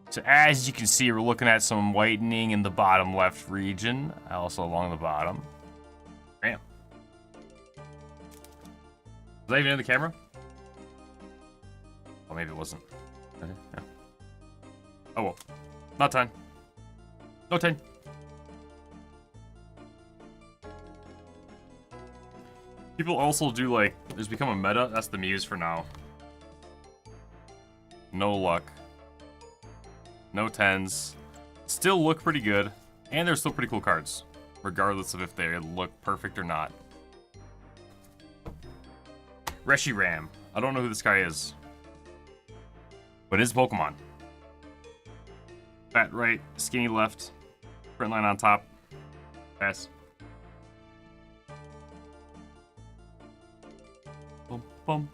So as you can see, we're looking at some whitening in the bottom left region, also along the bottom. Bam. Was that even in the camera? Oh, maybe it wasn't. Okay, yeah. Oh well. Not 10. No 10. People also do like, there's become a meta, that's the muse for now. No luck. No 10s. Still look pretty good. And they're still pretty cool cards. Regardless of if they look perfect or not. Reshiram. I don't know who this guy is. But it's Pokemon. Fat right, skinny left. Print line on top. Pass. Boom, boom.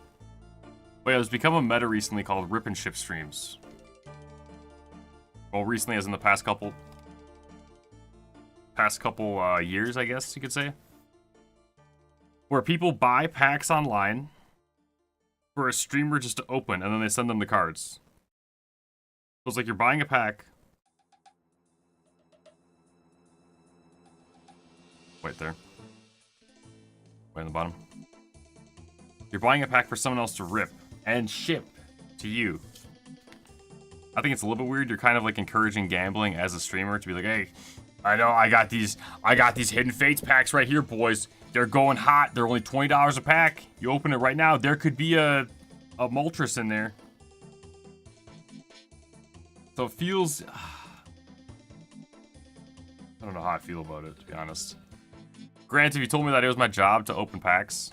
Wait, there's become a meta recently called Rip and Ship streams. Well, recently as in the past couple years, I guess you could say. Where people buy packs online for a streamer just to open, and then they send them the cards. So it's like you're buying a pack. Wait there. Way on the bottom. You're buying a pack for someone else to rip and ship to you. I think it's a little bit weird. You're kind of like encouraging gambling as a streamer to be like, hey, I know I got these Hidden Fates packs right here, boys. They're going hot. They're only $20 a pack. You open it right now. There could be a Moltres in there. So it feels... I don't know how I feel about it, to be honest. Granted, if you told me that it was my job to open packs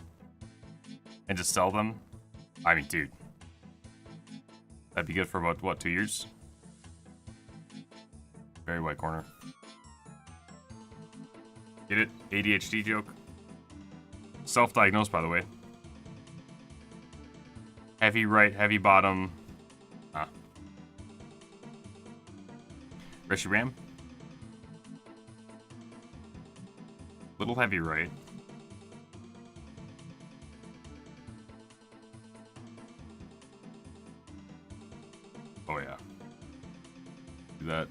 and just sell them, I mean, dude. That'd be good for about, what, 2 years? Very white corner. Get it? ADHD joke? Self-diagnosed, by the way. Heavy right, heavy bottom. Reshiram. Little heavy right. Oh yeah. Do that.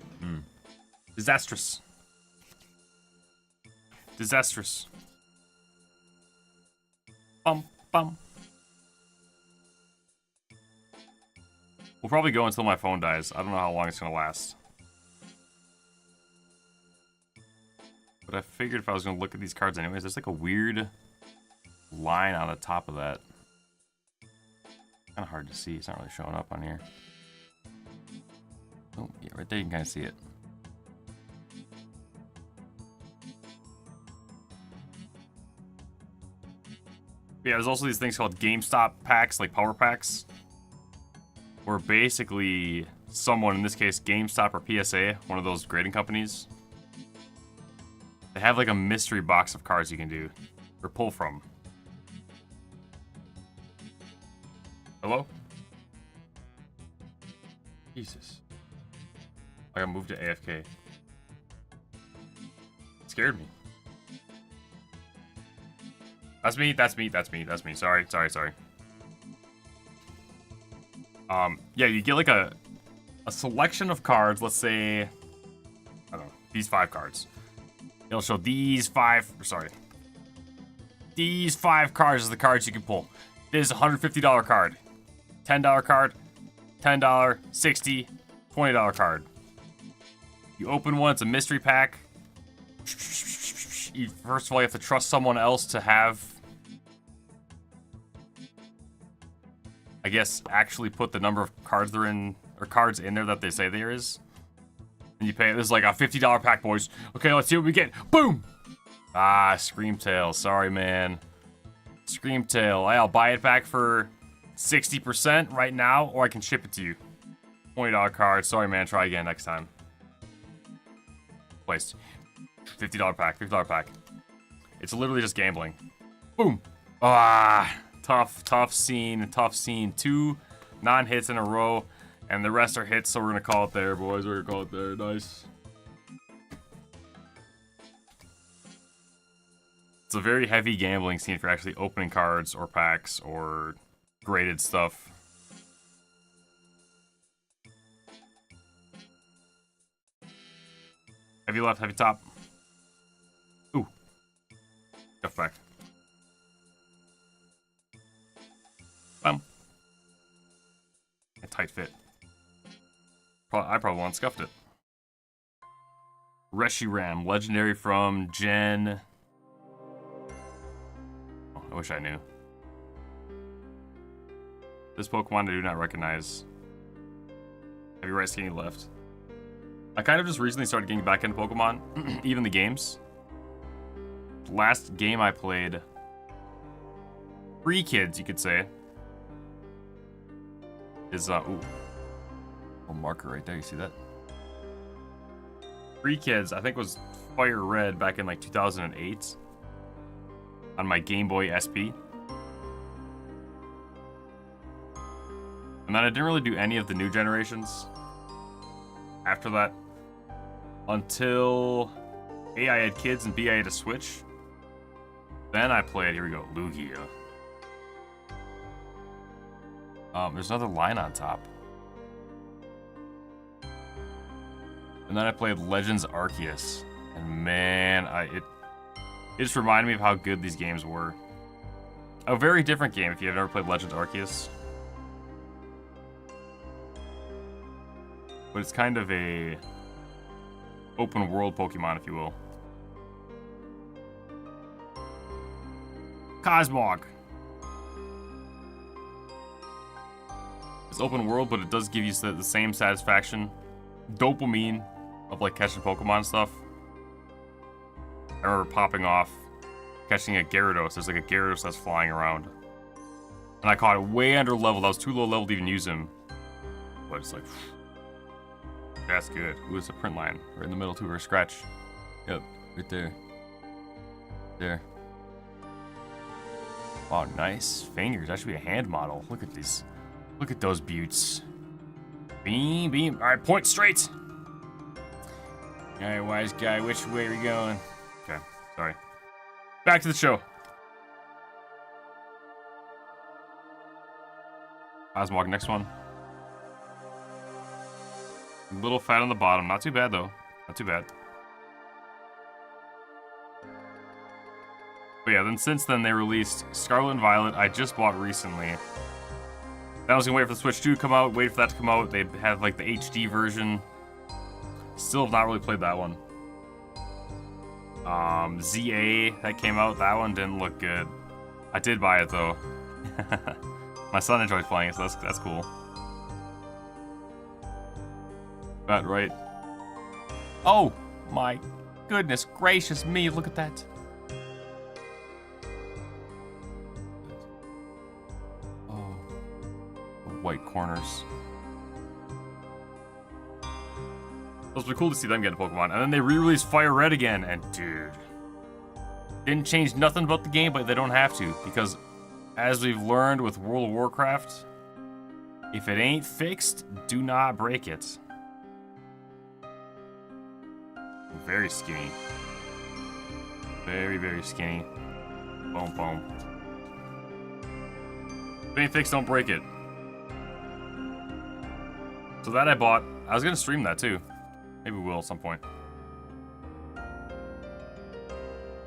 Disastrous. Disastrous. Bum, bum. We'll probably go until my phone dies. I don't know how long it's gonna last. But I figured if I was gonna look at these cards anyways, there's like a weird line on the top of that. Kinda hard to see, it's not really showing up on here. Oh, yeah, right there you can kinda see it. Yeah, there's also these things called GameStop packs, like power packs. Where basically someone, in this case GameStop or PSA, one of those grading companies, they have like a mystery box of cards you can do or pull from. Hello? Jesus. I got moved to AFK. It scared me. That's me. Sorry. Yeah, you get like a selection of cards. Let's say, I don't know, these 5 cards. It'll show these 5 cards as the cards you can pull. This is a $150 card, $10 card, $10, $60, $20 card. You open one, it's a mystery pack. First of all, you have to trust someone else to have, I guess, actually put the number of cards they're in, or cards in there that they say there is. And you pay, this is like a $50 pack, boys. Okay, let's see what we get. Boom! Ah, Screamtail. Sorry, man. Screamtail. I'll buy it back for 60% right now, or I can ship it to you. $20 card. Sorry, man. Try again next time. Placed. $50 pack. $50 pack. It's literally just gambling. Boom! Ah, tough scene. 2 non-hits in a row. And the rest are hits, so we're gonna call it there, boys. We're gonna call it there. Nice. It's a very heavy gambling scene for actually opening cards or packs or graded stuff. Heavy left, heavy top. Ooh. Go back. Bum. A tight fit. I probably won't scuffed it. Reshiram, legendary from Gen. Oh, I wish I knew. This Pokemon I do not recognize. Have you right, skinny left? I kind of just recently started getting back into Pokemon, even the games. Last game I played, pre-kids, you could say, is ooh. A marker right there, you see that? Pre-kids, I think was Fire Red back in like 2008 on my Game Boy SP. And then I didn't really do any of the new generations after that until A, I had kids, and B, I had a Switch. Then I played, here we go, Lugia. There's another line on top. And then I played Legends Arceus, and man, it just reminded me of how good these games were. A very different game if you've never played Legends Arceus. But it's kind of a open world Pokemon, if you will. Cosmog. It's open world, but it does give you the same satisfaction, dopamine, of like catching Pokemon stuff. I remember popping off, catching a Gyarados. There's like a Gyarados that's flying around. And I caught it way under leveled. I was too low level to even use him. But it's like, that's good. Ooh, it's a print line. Right in the middle too, or a scratch. Yep, right there. There. Oh, nice. Fingers. That should be a hand model. Look at these. Look at those buttes. Beam, beam. Alright, point straight. Alright, wise guy, which way are we going? Okay, sorry. Back to the show. Cosmog, next one. A little fat on the bottom. Not too bad, though. Not too bad. But yeah, then since then they released Scarlet and Violet. I just bought recently. I was gonna wait for the Switch 2 to come out, wait for that to come out. They have like the HD version. Still have not really played that one. ZA that came out, that one didn't look good. I did buy it though. My son enjoys playing it, so that's cool. That right. Oh my goodness gracious me, look at that. Oh, the white corners. It was really cool to see them get a Pokemon. And then they re-released Fire Red again, and dude, Didn't change nothing about the game, but they don't have to, because as we've learned with World of Warcraft, if it ain't fixed, do not break it. Very skinny. Very, very skinny. Boom, boom. If it ain't fixed, don't break it. So that I bought. I was gonna stream that too. Maybe we will at some point.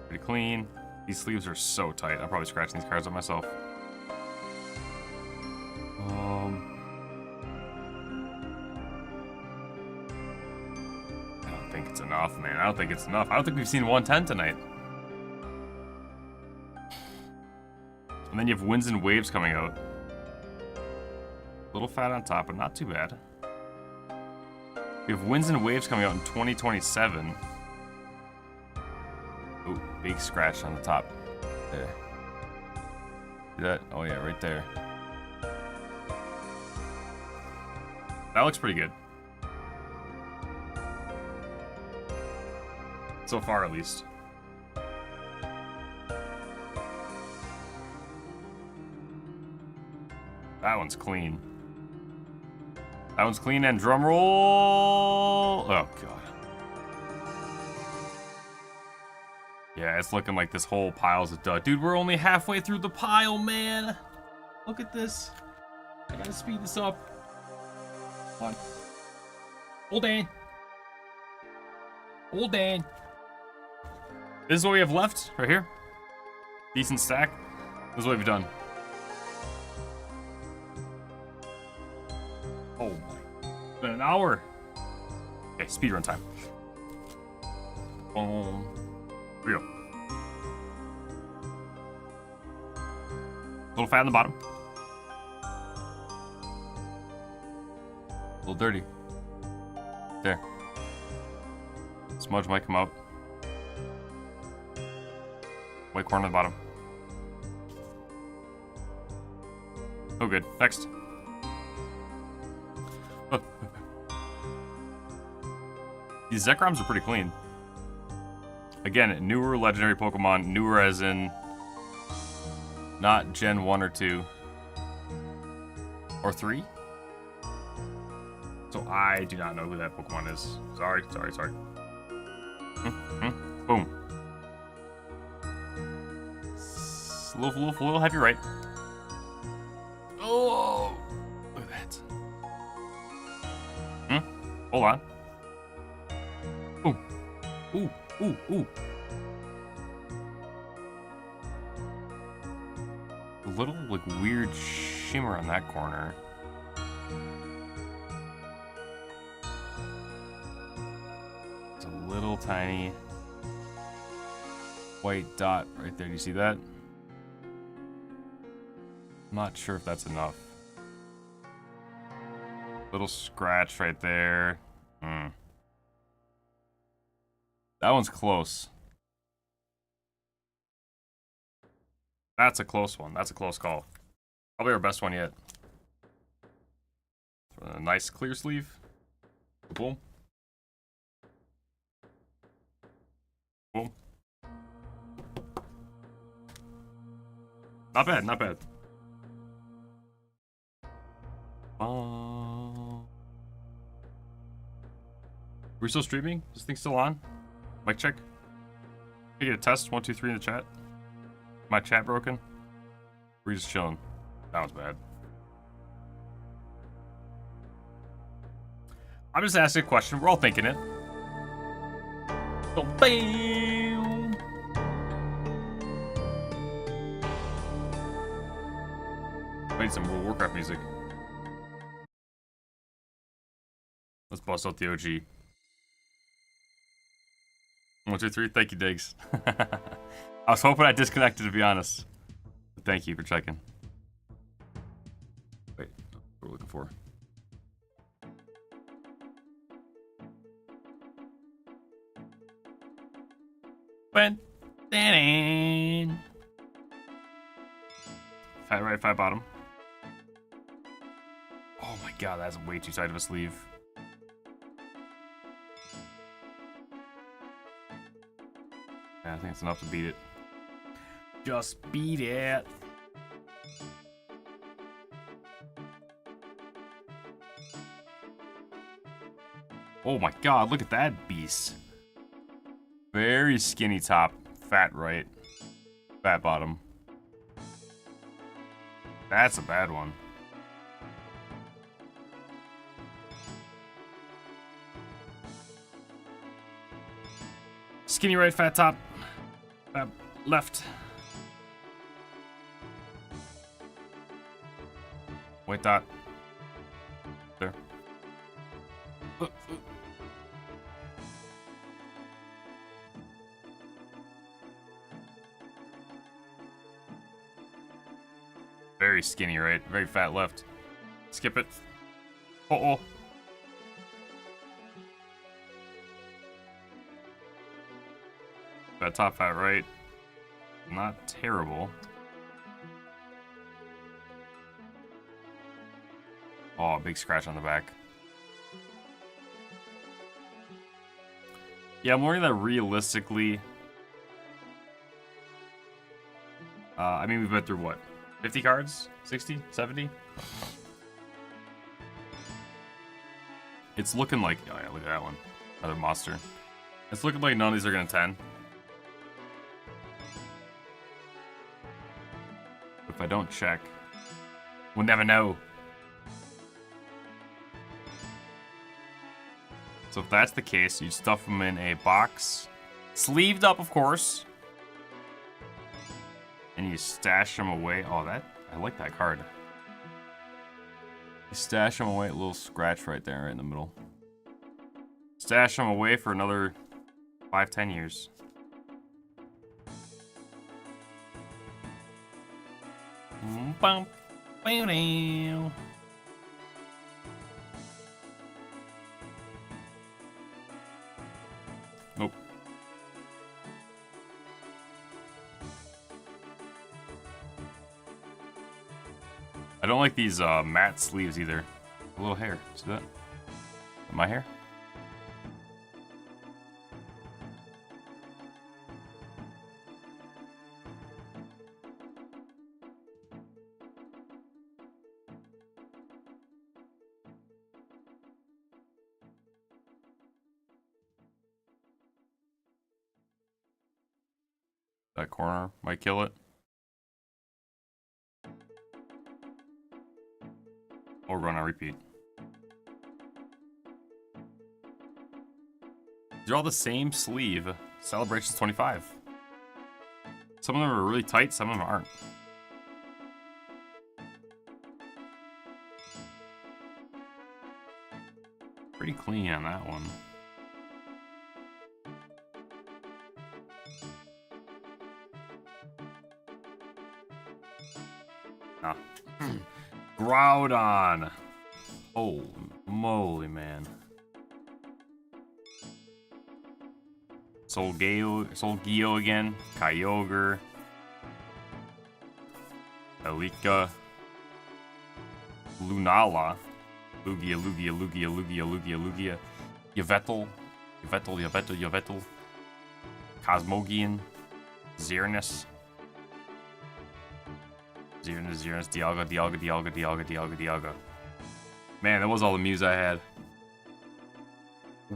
Pretty clean. These sleeves are so tight. I'm probably scratching these cards up myself. I don't think it's enough, man. I don't think it's enough. I don't think we've seen 110 tonight. And then you have Winds and Waves coming out. A little fat on top, but not too bad. We have Winds and Waves coming out in 2027. Ooh, big scratch on the top. There. See that? Oh yeah, right there. That looks pretty good. So far, at least. That one's clean. That one's clean, and drum roll. Oh god. Yeah, it's looking like this whole pile's a dud. Dude, we're only halfway through the pile, man. Look at this. I gotta speed this up. Come on. Hold on. Hold on. This is what we have left, right here. Decent stack. This is what we've done. Oh my. It's been an hour. Okay, speedrun time. Boom. Here we go. Little fat on the bottom. A little dirty. There. Smudge might come out. White corner on the bottom. Oh good. Next. These Zekrams are pretty clean. Again, newer legendary Pokemon. Newer as in not Gen 1 or 2. Or 3? So I do not know who that Pokemon is. Sorry. Boom. Little heavy right. Oh! Look at that. Hold on. Ooh. A little, like, weird shimmer on that corner. It's a little tiny white dot right there. Do you see that? I'm not sure if that's enough. Little scratch right there. That one's close. That's a close one. That's a close call. Probably our best one yet. A nice clear sleeve. Boom. Boom. Not bad, not bad. We're still streaming? This thing's still on? Mic check. Can you get a test? 1, 2, 3 in the chat. My chat broken? We're just chilling. That was bad. I'm just asking a question. We're all thinking it. So, bam! I need some World of Warcraft music. Let's bust out the OG. 1, 2, 3. Thank you, Diggs. I was hoping I disconnected, to be honest. But thank you for checking. Wait, what are we looking for? Fat right, fat bottom. Oh my god, that's way too tight of a sleeve. Yeah, I think it's enough to beat it. Just beat it. Oh my god, look at that beast. Very skinny top, fat right, fat bottom. That's a bad one. Skinny right, fat top, fat left. White dot. There. Very skinny right, very fat left. Skip it. Uh-oh. Fat top, fat right. Not terrible. Oh, big scratch on the back. Yeah, I'm learning that realistically. I mean, we've been through what? 50 cards? 60? 70? It's looking like... Oh yeah, look at that one. Another monster. It's looking like none of these are going to 10. If I don't check, we'll never know. So if that's the case, you stuff them in a box. Sleeved up, of course. And you stash them away. Oh, I like that card. You stash them away. A little scratch right there, right in the middle. Stash them away for another 5-10 years. Nope. I don't like these matte sleeves either. A little hair. See that? My hair? That corner might kill it. Or run on repeat. They're all the same sleeve. Celebrations 25. Some of them are really tight, some of them aren't. Pretty clean on that one. Ah. Groudon. Oh, moly, man. Solgeo again. Kyogre. Elika. Lunala. Lugia. Yveltal. Cosmogian. Xerneas. Dialga. Man, that was all the Mews I had.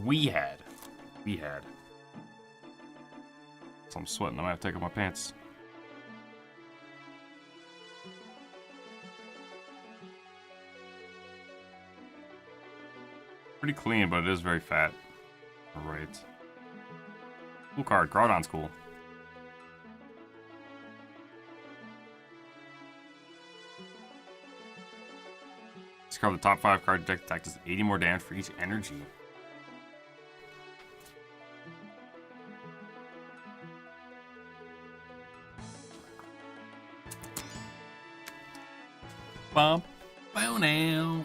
We had. So I'm sweating. I might have to take off my pants. Pretty clean, but it is very fat. Alright. Cool card. Groudon's cool. Discover the top 5 card deck attack does 80 more damage for each energy. Bump. Bow now.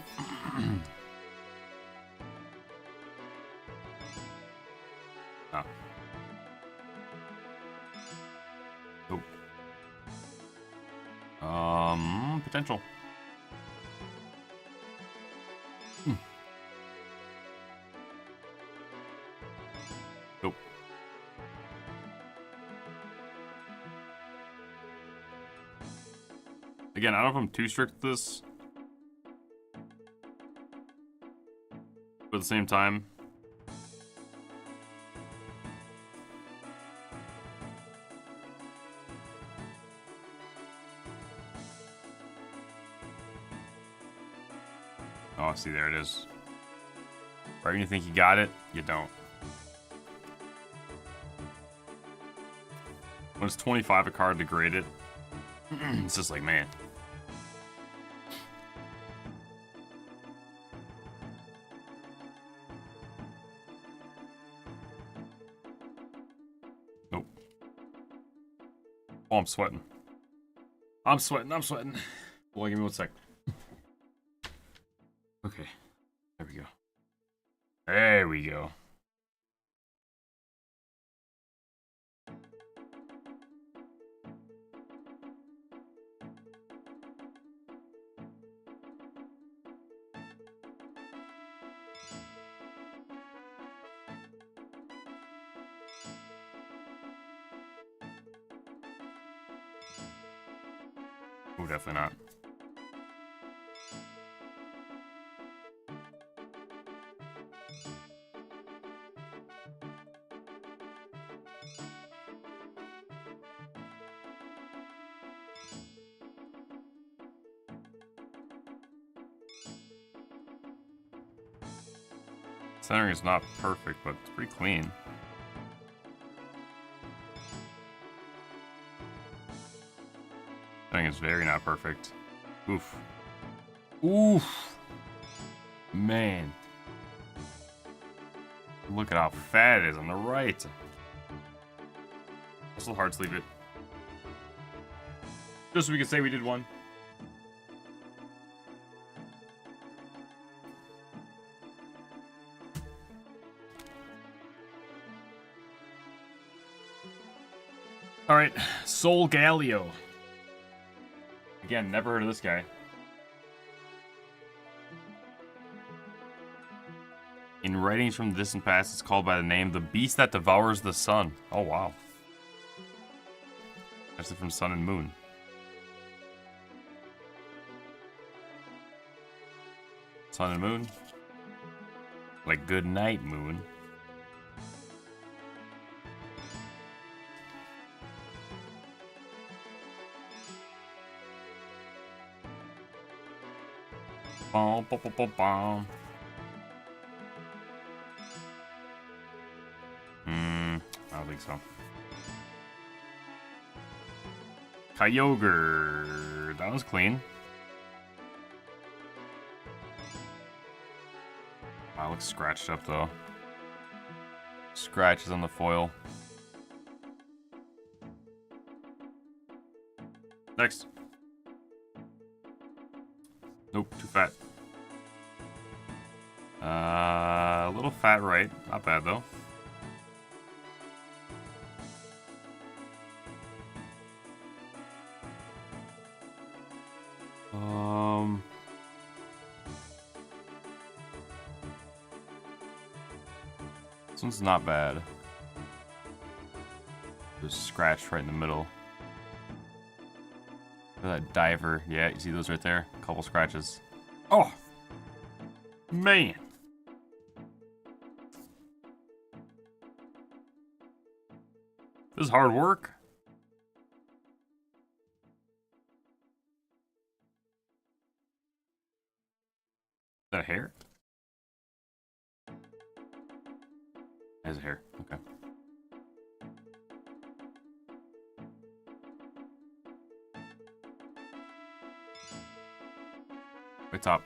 Oh. Potential. Nope. Again, I don't know if I'm too strict with this. But at the same time, oh, see, there it is. Right when you think you got it, you don't. When it's 25 a card to grade it, it's just like, man. Nope. Oh, I'm sweating. I'm sweating. Well, give me 1 sec. Okay. There we go. There we go. Oh, definitely not. Centering is not perfect, but it's pretty clean. Centering is very not perfect. Oof. Oof. Man. Look at how fat it is on the right. Also hard sleeve it. Just so we can say we did one. Alright, Sol Galio. Again, never heard of this guy. In writings from the distant past, it's called by the name the beast that devours the sun. Oh, wow. That's from Sun and Moon. Sun and Moon. Like good night, Moon. Bom, bom, bom, bom, bom. I don't think so. Kyogre. That was clean. Wow, looks scratched up though. Scratches on the foil. Next. Nope, too fat. A little fat right. Not bad though. This one's not bad. There's scratch right in the middle. Look at that diver. Yeah, you see those right there? A couple scratches. Oh! Man! This is hard work. Is that hair? Has a hair. Okay. Way top.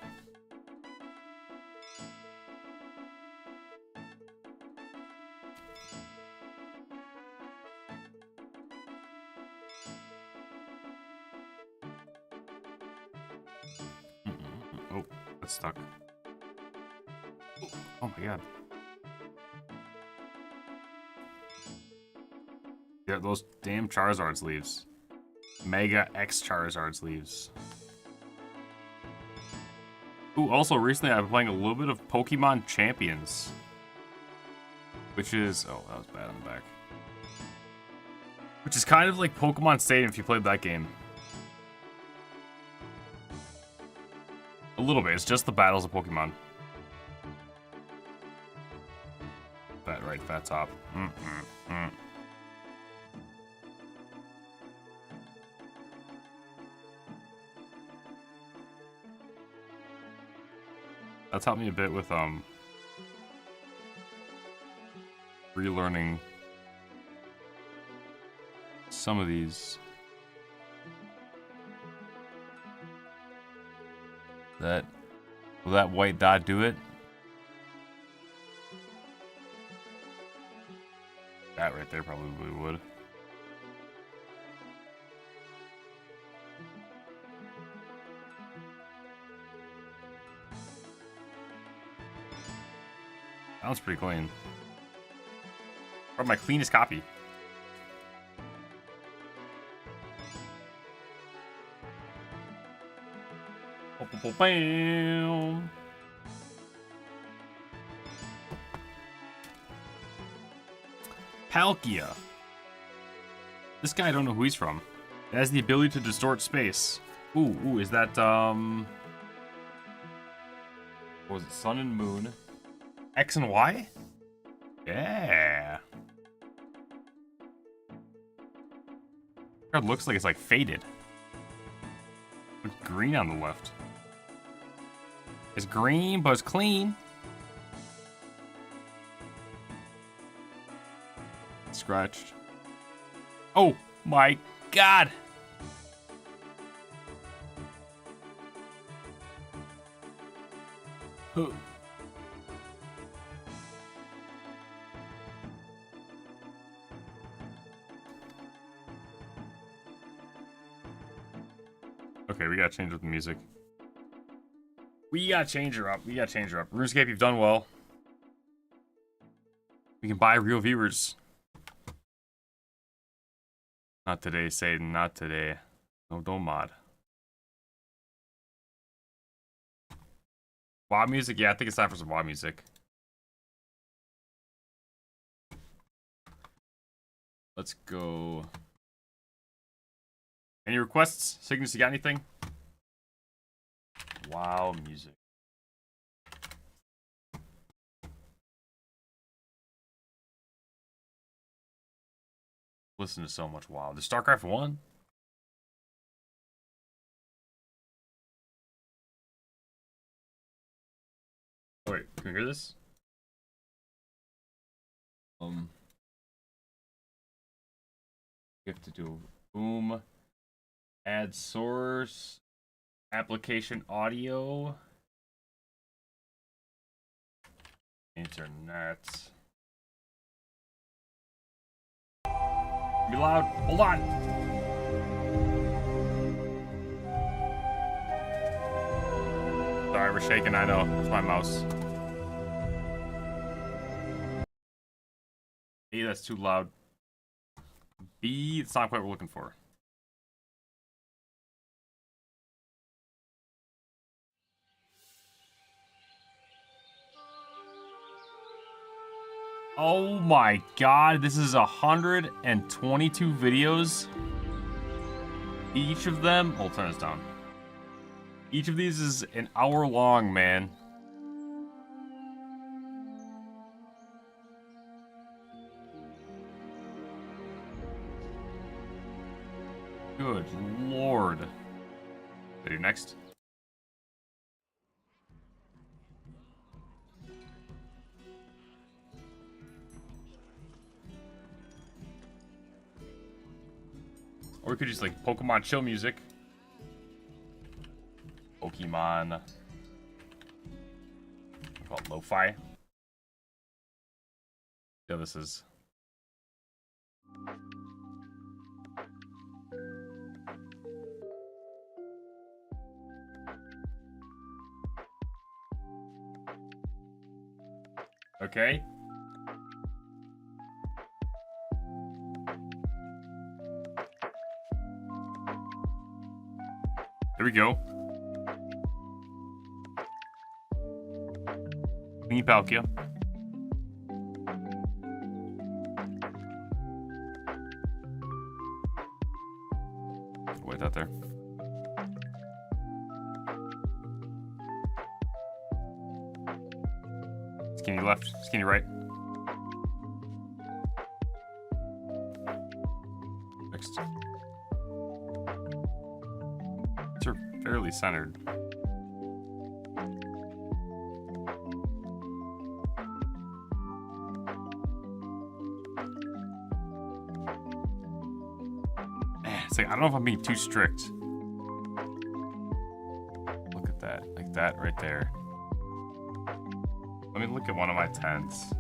Oh, that's stuck. Oh my god. Yeah, those damn Charizard sleeves. Mega X Charizard sleeves. Ooh, also recently I've been playing a little bit of Pokemon Champions. Which is... oh, that was bad on the back. Which is kind of like Pokemon Stadium if you played that game. little bit. It's just the battles of Pokemon. Fat right, fat top. That's helped me a bit with relearning some of these. Will that white dot do it? That right there probably would. That one's pretty clean. Probably my cleanest copy. Bam. Palkia. This guy, I don't know who he's from. It has the ability to distort space. Ooh, is that, what was it, Sun and Moon? X and Y? Yeah. It looks like it's like faded. It's green on the left. It's green, but it's clean. Scratched. Oh my god! Huh. Okay, we gotta change up the music. We gotta change her up. RuneScape, you've done well. We can buy real viewers. Not today, Satan. Not today. No, don't mod. WoW music? Yeah, I think it's time for some WoW music. Let's go. Any requests? Cygnus, you got anything? WoW music. Listen to so much WoW. There's StarCraft 1? Oh, wait, can you hear this? You have to do boom, add source, application audio, internet. Be loud. Hold on. Sorry, we're shaking. I know. It's my mouse. A, that's too loud. B, it's not quite what we're looking for. Oh my god, this is 122 videos. Each of them, I'll turn this down. Each of these is an hour long, man. Good lord. Ready, next. Or we could just like Pokemon chill music. Pokemon. Call it lo-fi. Yeah, this is. Okay. There we go. Clean Palkia. Wait that there. Skinny left, skinny right. Next. These are fairly centered. It's like, I don't know if I'm being too strict. Look at that, like that right there. Let me look at one of my 10s.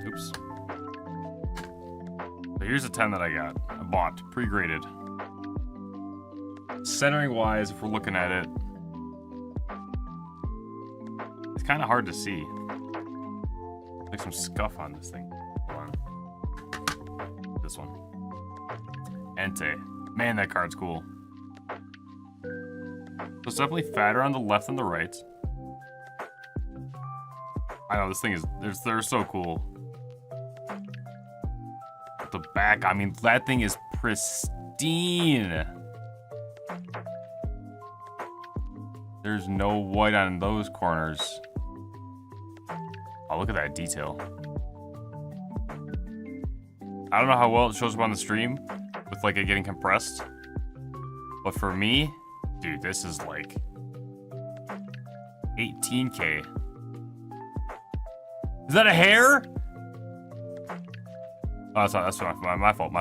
Oops. So here's a 10 that I bought, pre-graded. Centering wise, if we're looking at it, it's kind of hard to see. Like some scuff on this thing. This one. Entei. Man, that card's cool. So it's definitely fatter on the left than the right. I know, this thing is... They're so cool. But the back, I mean, that thing is pristine. There's no white on those corners. Oh, look at that detail. I don't know how well it shows up on the stream with like it getting compressed, but for me, dude, this is like 18K. Is that a hair? Oh, that's my fault.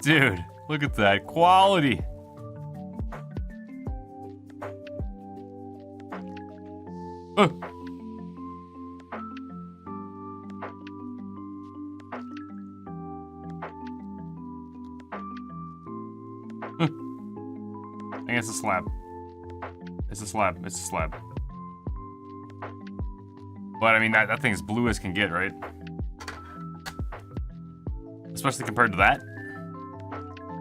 Dude, look at that quality. I think it's a slab. It's a slab. It's a slab. But I mean, that thing is blue as can get, right? Especially compared to that.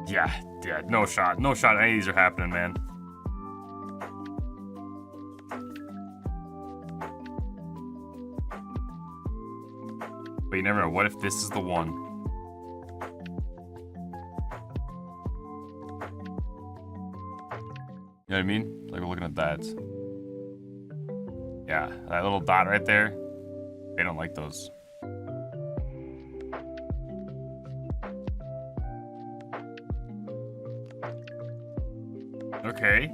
Yeah, no shot. No shot any of these are happening, man. But you never know. What if this is the one? You know what I mean? Like, we're looking at that. Yeah, that little dot right there. They don't like those. Okay.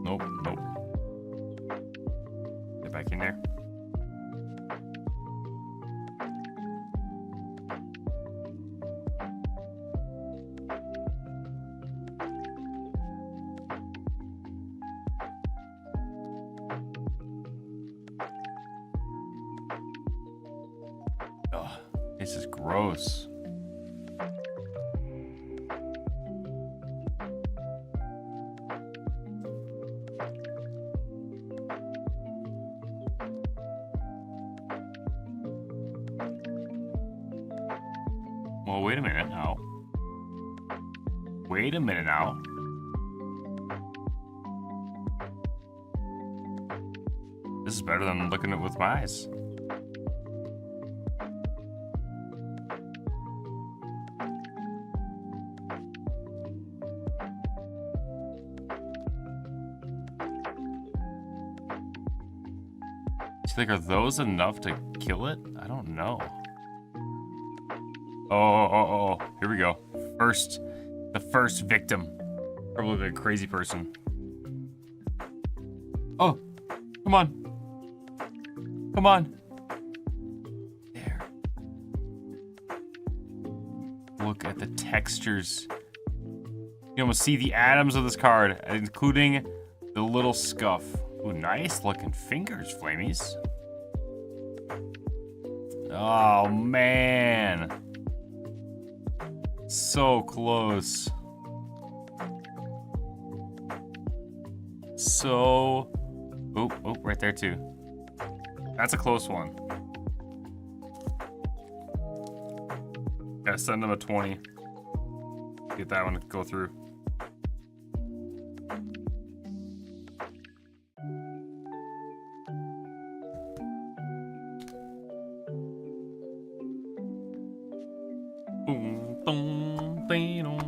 Nope. Get back in there. Ugh, this is gross. Well, wait a minute now. Wait a minute now. This is better than looking at it with my eyes. Do you think are those enough to kill it? I don't know. Oh, here we go. The first victim. Probably a crazy person. Oh, come on. Come on. There. Look at the textures. You almost see the atoms of this card, including the little scuff. Ooh, nice looking fingers, Flamies. Oh, man. So close. So... Oh, right there too. That's a close one. Gotta send them a 20. Get that one to go through. Boom, boom, boom.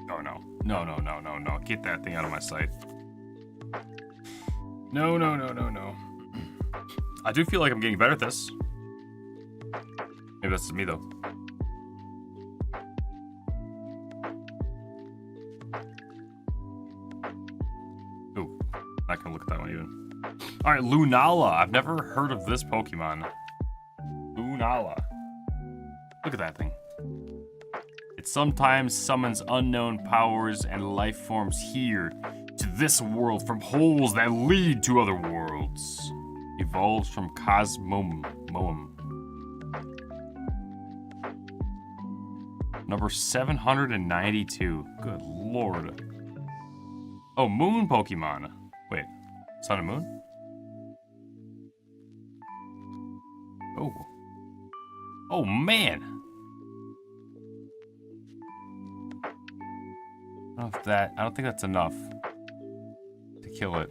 Oh no. No, no, no, no, no. Get that thing out of my sight. No, no, no, no, no. I do feel like I'm getting better at this. Maybe that's just me, though. Ooh, not gonna look at that one even. Alright, Lunala. I've never heard of this Pokemon. Lunala. Look at that thing. It sometimes summons unknown powers and life forms here to this world from holes that lead to other worlds. Evolves from Cosmoem. Number 792. Good lord. Oh, Moon Pokemon. Wait, Sun and Moon? Oh. Oh, man. I don't think that's enough to kill it.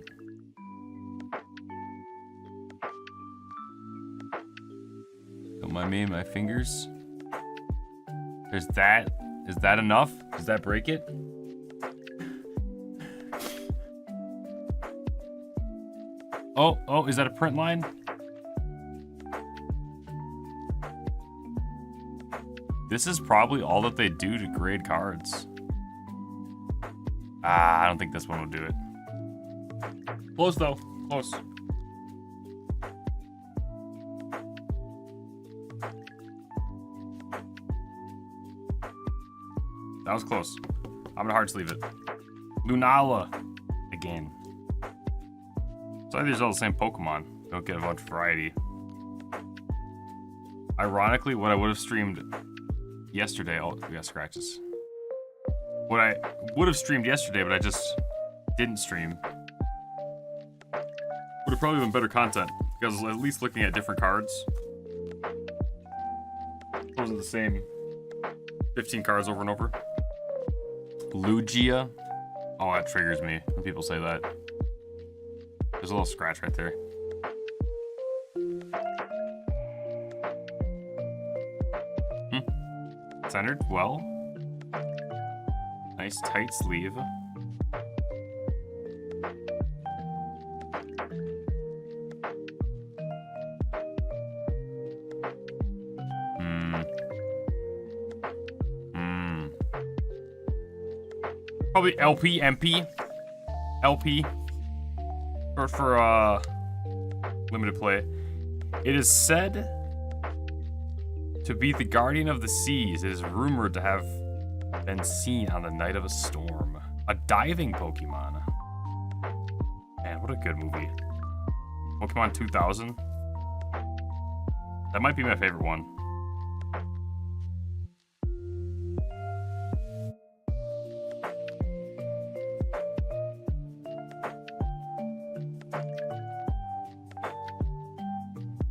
Don't mind me and my fingers. There's that. Is that enough? Does that break it? Oh, is that a print line? This is probably all that they do to grade cards. I don't think this one will do it. Close though, close. That was close. I'm gonna hard sleeve it. Lunala again. So these are all the same Pokemon. Don't get a bunch of variety. Ironically, what I would have streamed yesterday. Oh, we got scratches. What I would have streamed yesterday, but I just didn't stream, would have probably been better content because at least looking at different cards. It wasn't the same 15 cards over and over. Lugia. Oh, that triggers me when people say that. There's a little scratch right there. Centered well. Nice tight sleeve. Probably LP, MP. LP. For limited play. It is said to be the guardian of the seas. It is rumored to have been seen on the night of a storm. A diving Pokemon. Man, what a good movie. Pokemon 2000. That might be my favorite one.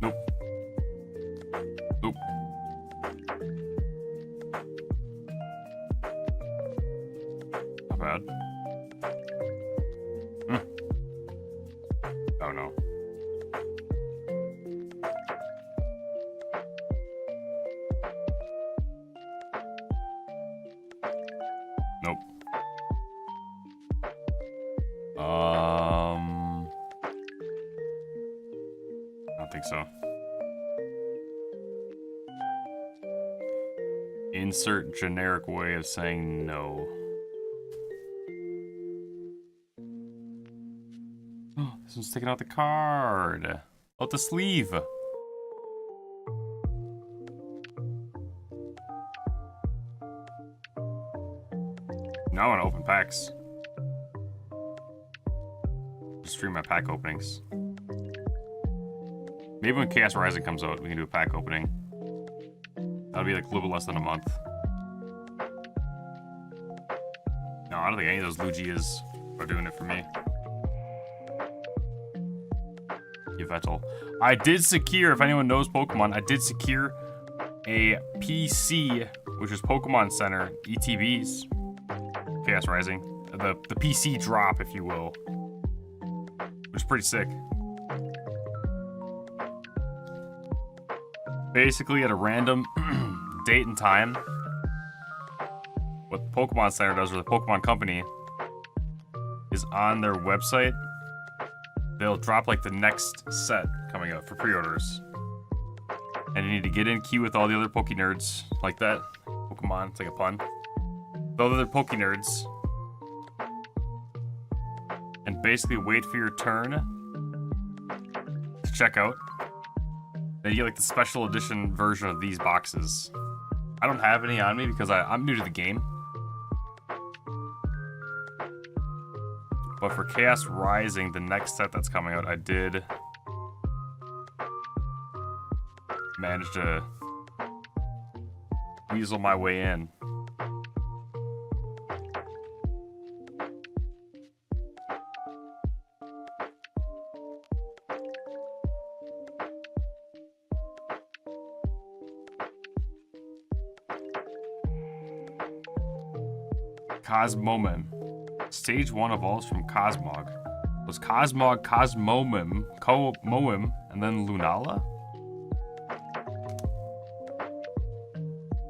Nope. Nope. Not bad. Oh no. Nope. I don't think so. Insert generic way of saying no. Oh, this one's taking out the card. Out the sleeve. Now I want to open packs. Just stream my pack openings. Maybe when Chaos Rising comes out, we can do a pack opening. That'll be like a little bit less than a month. No, I don't think any of those Lugias are doing it for me. Yveltal. I did secure, if anyone knows Pokemon, I did secure a PC, which is Pokemon Center ETBs. Chaos Rising. The PC drop, if you will. Which is pretty sick. Basically, at a random date and time, what the Pokemon Center does, or the Pokemon Company, is on their website, they'll drop like the next set coming up for pre-orders. And you need to get in queue with all the other Poke Nerds, like that. Pokemon, it's like a pun. The other Poke Nerds. And basically wait for your turn to check out. Then you get like the special edition version of these boxes. I don't have any on me because I'm new to the game. But for Chaos Rising, the next set that's coming out, I did manage to weasel my way in. Cosmoem. Stage 1 evolves from Cosmog. It was Cosmog, Moem, and then Lunala?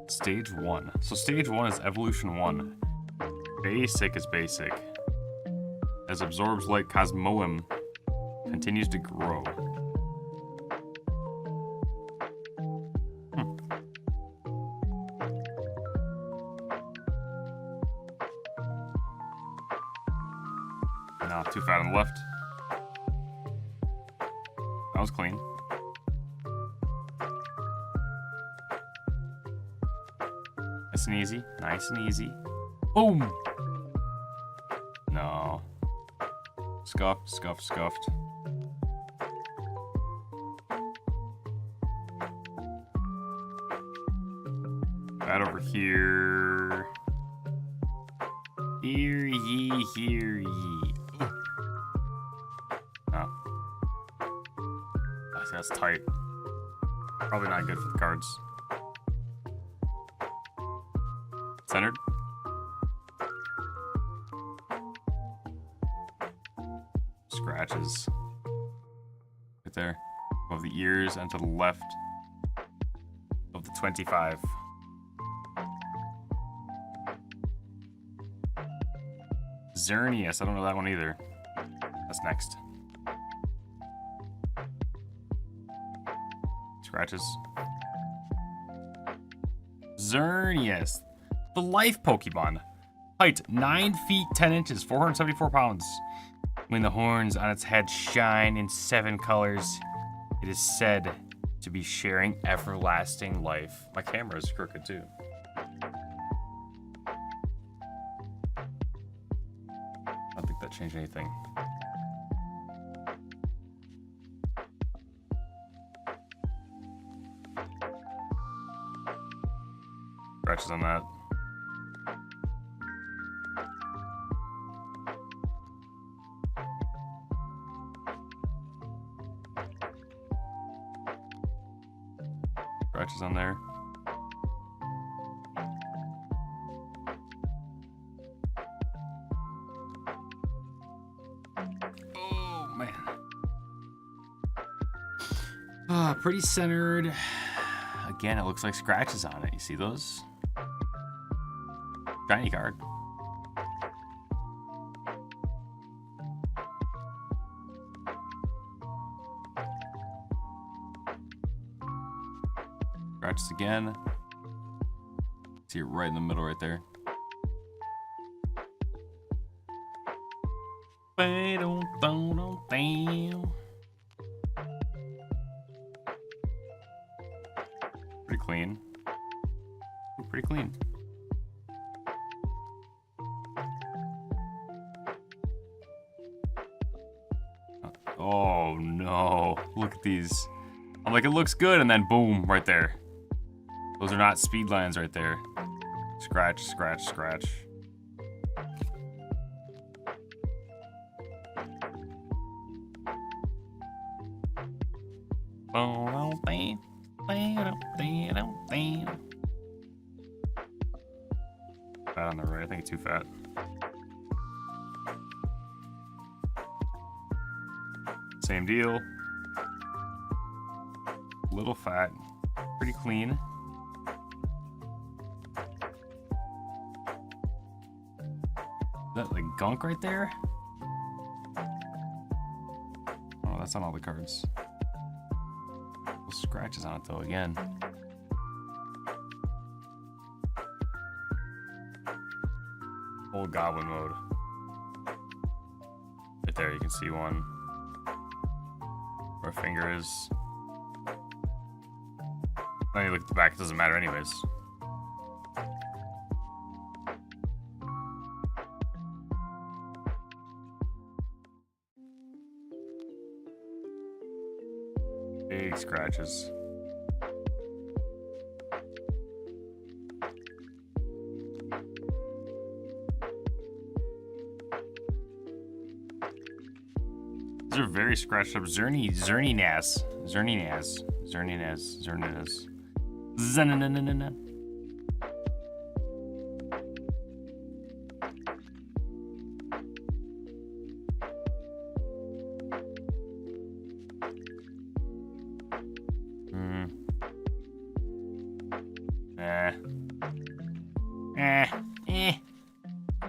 Stage 1. So stage 1 is Evolution 1. Basic is basic. As absorbs like Cosmoem continues to grow. Too fat on the left. That was clean. Nice and easy. Nice and easy. Boom! No. Scuffed, scuffed, scuffed. That over here. Hear ye, hear ye. That's tight. Probably not good for the cards. Centered. Scratches. Right there. Above the ears and to the left of the 25. Xerneas. I don't know that one either. That's next. Scratches. Xerneas, the life Pokemon. Height 9 feet 10 inches, 474 pounds. When the horns on its head shine in 7 colors, it is said to be sharing everlasting life. My camera is crooked too. I don't think that changed anything. Scratches on that. Scratches on there. Oh man. Pretty centered. Again, it looks like scratches on it. You see those? Shiny card. Scratches again. See it right in the middle right there. Pretty clean. Pretty clean. Oh no, look at these. I'm like, it looks good, and then boom, right there. Those are not speed lines right there. Scratch, scratch, scratch. Fat on the right. I think it's too fat. Same deal. Little fat. Pretty clean. Is that like gunk right there? Oh, that's on all the cards. Little scratches on it though again. Old goblin mode. Right there, you can see one. Where a finger is. Then you look at the back, it doesn't matter anyways. Big scratches. These are very scratched up. Zerninaz. Zenananana.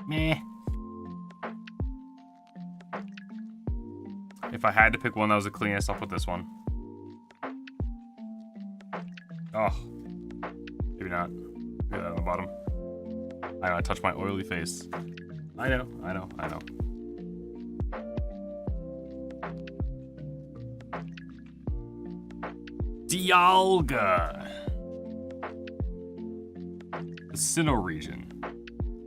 Meh. If I had to pick one that was the cleanest, I'll put this one. Oh. Maybe not. Look at that on the bottom. I know, I touched my oily face. I know. Dialga. The Sinnoh region.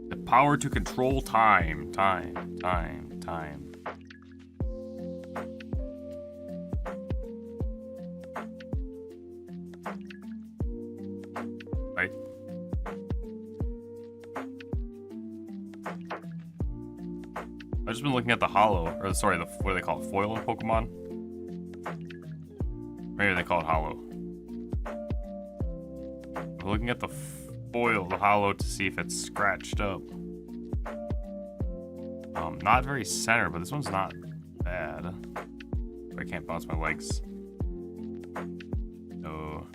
The power to control time. Right? I've just been looking at the holo, or sorry, what do they call it? Foil in Pokemon? Maybe they call it holo. I'm looking at the foil, the holo, to see if it's scratched up. Not very center, but this one's not bad. I can't bounce my legs. Oh.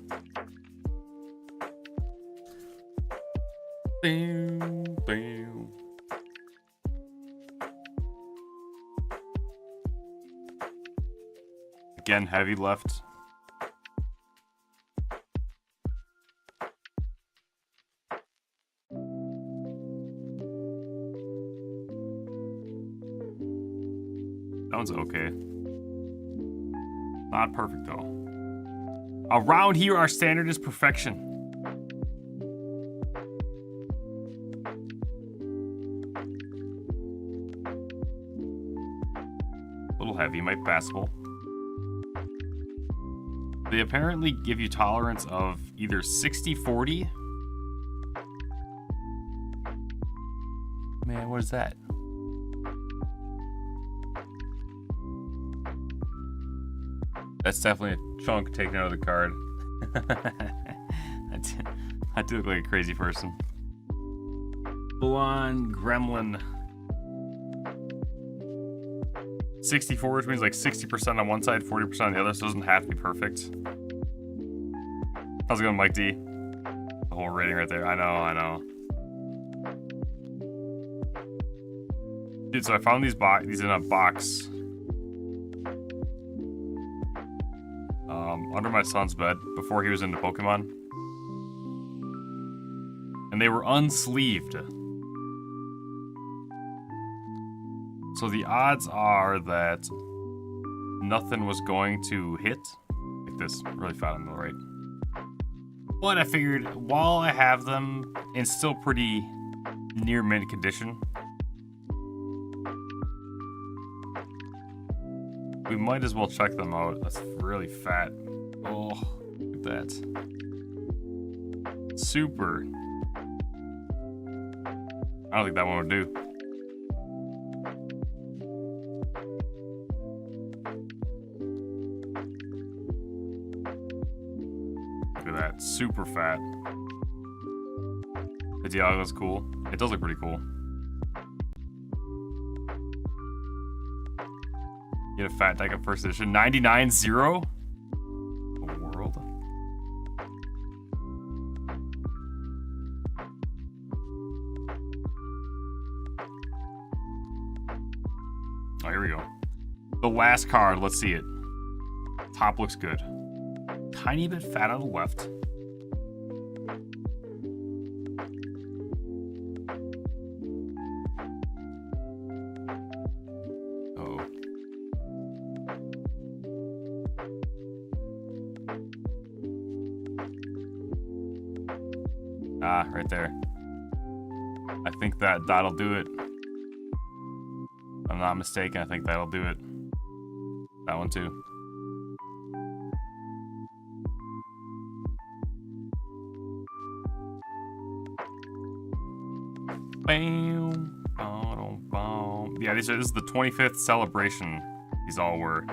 Bam. Again, heavy left. That one's okay. Not perfect though. Around here, our standard is perfection. A little heavy, might be passable. They apparently give you tolerance of either 60-40. Man, what is that? That's definitely a chunk taken out of the card. I do look like a crazy person. Full-on gremlin. 64, which means like 60% on one side, 40% on the other, so it doesn't have to be perfect. How's it going, Mike D? The whole rating right there. I know. Dude, so I found these in a box. Under my son's bed before he was into Pokemon. And they were unsleeved. So the odds are that nothing was going to hit. Like this, really fat on the right. But I figured while I have them in still pretty near mint condition, we might as well check them out. That's really fat. Oh, look at that. Super. I don't think that one would do. fat. Super fat. The Dialga's cool. It does look pretty cool. Get a fat deck of first edition. 99-0? The world. Oh, here we go. The last card. Let's see it. Top looks good. Tiny bit fat on the left. Ah, right there. I think that'll do it. If I'm not mistaken, I think that'll do it. That one too. Bam, bam, bam. Yeah, this is the 25th celebration. These all were.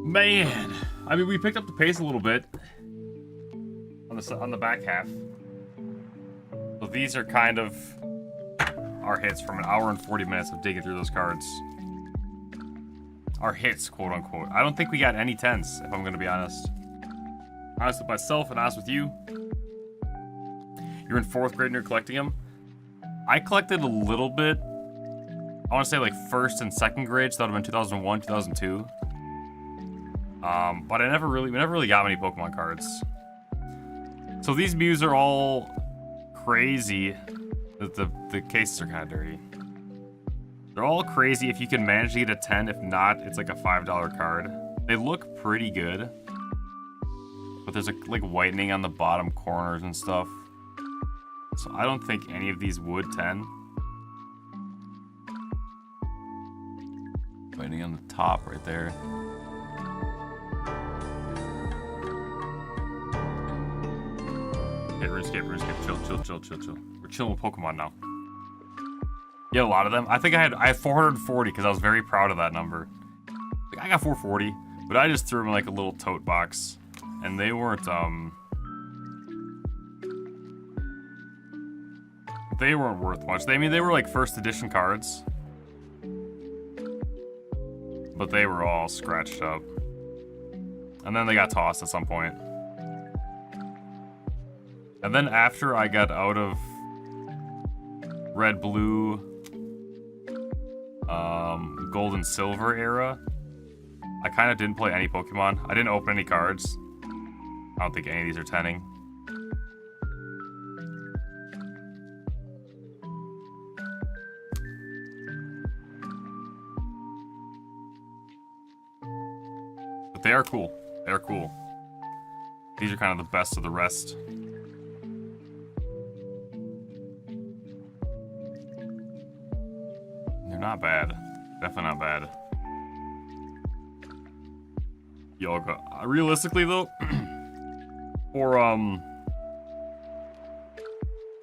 Man, I mean, we picked up the pace a little bit on the back half. So these are kind of our hits from an hour and 40 minutes of digging through those cards. Our hits, quote unquote. I don't think we got any 10s, if I'm going to be honest. Honest with myself and honest with you. You're in 4th grade and you're collecting them. I collected a little bit. I want to say like 1st and 2nd grade, so that would have been 2001, 2002. But we never really got many Pokemon cards. So these Mews are all crazy. The cases are kind of dirty. They're all crazy if you can manage to get a 10. If not, it's like a $5 card. They look pretty good. But there's like whitening on the bottom corners and stuff. So I don't think any of these would 10. Whitening on the top right there. Okay, RuneScape, chill. We're chilling with Pokemon now. You had a lot of them. I think I had 440 because I was very proud of that number. Like, I got 440, but I just threw them in like a little tote box, and they weren't worth much. I mean, they were like 1st edition cards, but they were all scratched up, and then they got tossed at some point. And then after I got out of red, blue, gold and silver era, I kind of didn't play any Pokemon. I didn't open any cards. I don't think any of these are 10ing. But they are cool. They're cool. These are kind of the best of the rest. Not bad. Definitely not bad. Yoga. Realistically though, for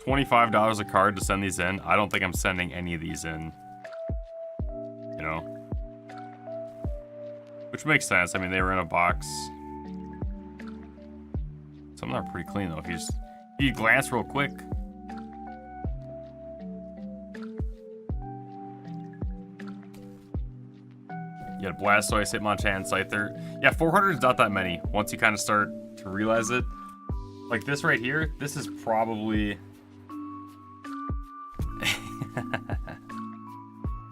$25 a card to send these in, I don't think I'm sending any of these in. You know? Which makes sense. I mean, they were in a box. Some of them are pretty clean though. If you glance real quick. You had Blastoise, Hitmonchan, Scyther. Yeah, 400 is not that many once you kind of start to realize it. Like this right here, this is probably...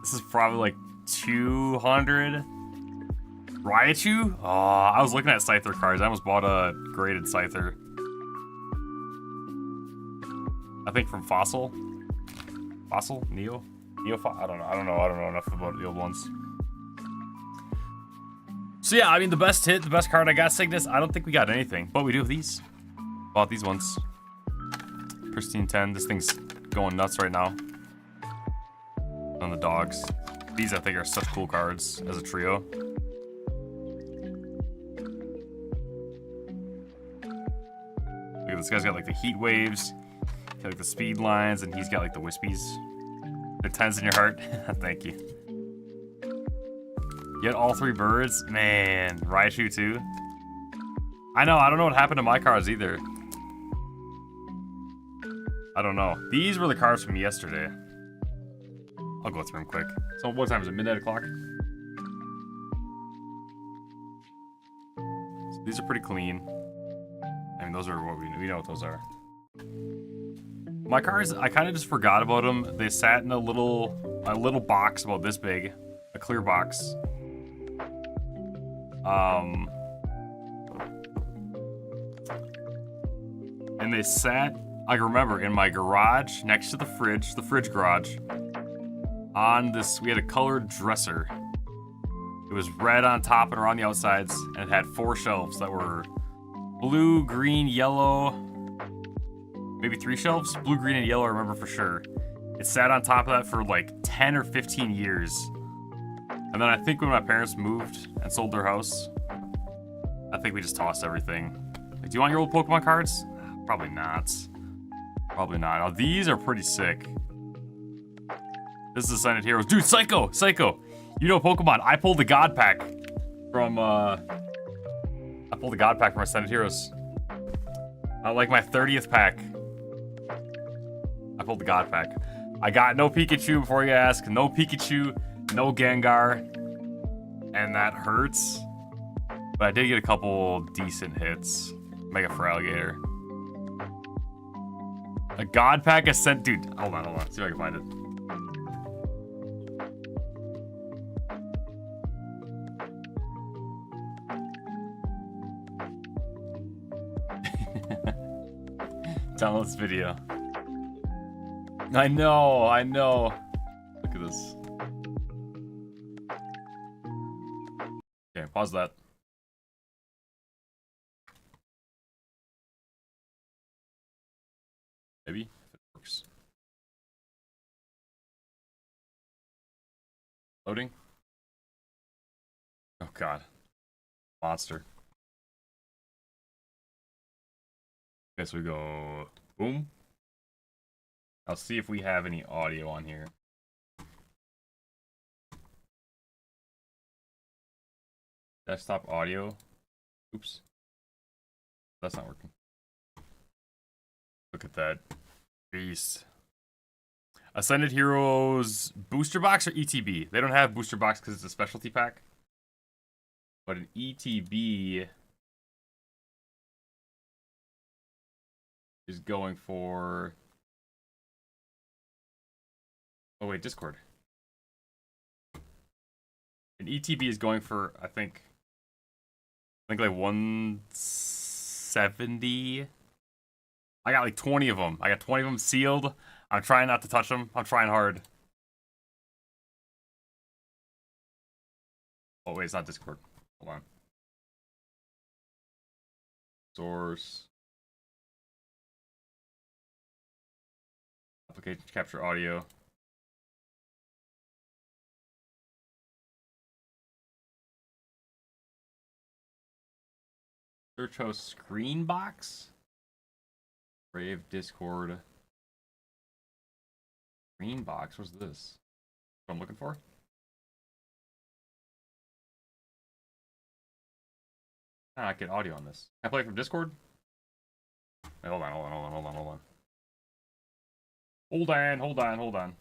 this is probably like 200. Raichu? Oh, I was looking at Scyther cards. I almost bought a graded Scyther. I think from Fossil? Fossil? Neo? I don't know enough about the old ones. So yeah, I mean, the best card I got, Cygnus, I don't think we got anything, but we do have these. Bought these ones. Pristine 10, this thing's going nuts right now. On the dogs. These, I think, are such cool cards as a trio. Look at this guy's got like the heat waves, he's got like the speed lines, and he's got like the wispies. The 10s in your heart, thank you. You had all 3 birds? Man, Raichu too? I know, I don't know what happened to my cards either. I don't know. These were the cards from yesterday. I'll go through them quick. So what time is it? Midnight o'clock? So these are pretty clean. I mean, those are what we know what those are. My cards, I kind of just forgot about them. They sat in a little box about this big, a clear box. And they sat, I remember, in my garage next to the fridge garage. On this, we had a colored dresser. It was red on top and around the outsides, and it had 4 shelves that were blue, green, yellow, maybe 3 shelves? Blue, green, and yellow, I remember for sure. It sat on top of that for like 10 or 15 years. And then I think when my parents moved and sold their house, I think we just tossed everything. Like, do you want your old Pokemon cards? Probably not. Probably not. Oh, these are pretty sick. This is Ascended Heroes. Dude, Psycho! Psycho! You know Pokemon. I pulled the God Pack from, Ascended Heroes. Like my 30th pack. I pulled the God Pack. I got no Pikachu before you ask. No Pikachu, no Gengar. And that hurts. But I did get a couple decent hits. Mega Feraligatr. A God Pack Ascent. Dude, hold on. See if I can find it. Download this video. I know. Look at this. Okay, pause that. Maybe if it works. Loading. Oh god. Monster. Okay, so we go boom. I'll see if we have any audio on here. Desktop audio. Oops. That's not working. Look at that beast. Ascended Heroes booster box or ETB? They don't have booster box because it's a specialty pack. But an ETB is going for... Oh wait, Discord. An ETB is going for, I think like 170. I got like 20 of them. I got 20 of them sealed. I'm trying not to touch them. I'm trying hard. Oh wait, it's not Discord. Hold on. Source. Application capture audio. Search host screen box. Brave Discord. Green box. What's this? What I'm looking for? I get audio on this. Can I play it from Discord? Wait, hold on. Hold on.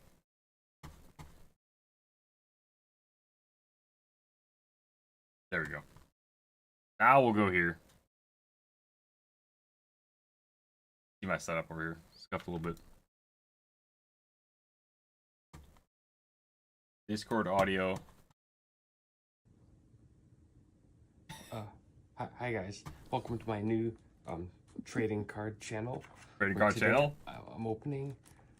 There we go. Now we'll go here. See my setup over here. Scuffed a little bit. Discord audio. Hi guys, welcome to my new trading card channel. Trading card channel? I'm opening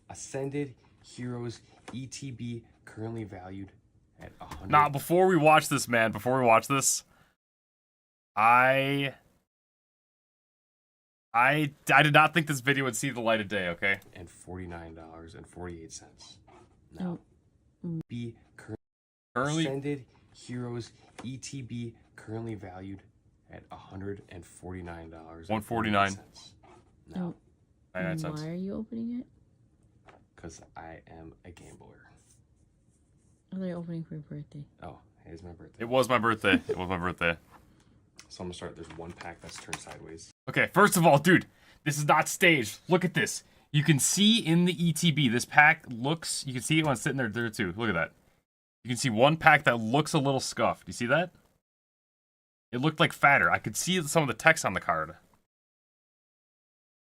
Ascended Heroes ETB, currently valued at 100. Nah, before we watch this, man, I did not think this video would see the light of day, okay? And $49.48. Now, currently Ascended Heroes ETB, currently valued at $149. $149. No. 99 cents. Why are you opening it? Because I am a gambler. Oh, they're opening for your birthday. Oh, it is my birthday. It was my birthday. So I'm gonna start. There's one pack that's turned sideways. Okay, first of all, dude, this is not staged. Look at this. You can see in the ETB, this pack looks, you can see it when it's sitting there too. Look at that. You can see one pack that looks a little scuffed. You see that? It looked like fatter. I could see some of the text on the card. It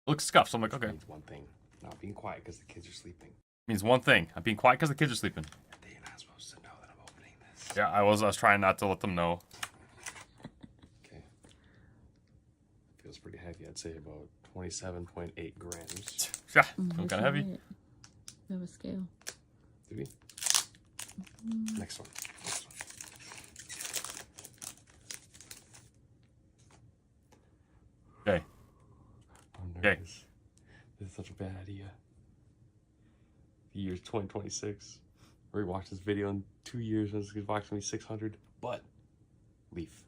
looks scuffed, so I'm like, okay. It means one thing. Not being quiet because the kids are sleeping. It means one thing. I'm being quiet because the kids are sleeping. They're not supposed to know that I'm opening this. Yeah, I was trying not to let them know. Okay. Feels pretty heavy. I'd say about 27.8 grams. Yeah, kind of heavy. We have a scale. Do we? Next one. Next one. Okay. I'm Okay. nervous. This is such a bad idea. The year's 2026. We watched this video in 2 years and it's gonna box me 600. But leaf.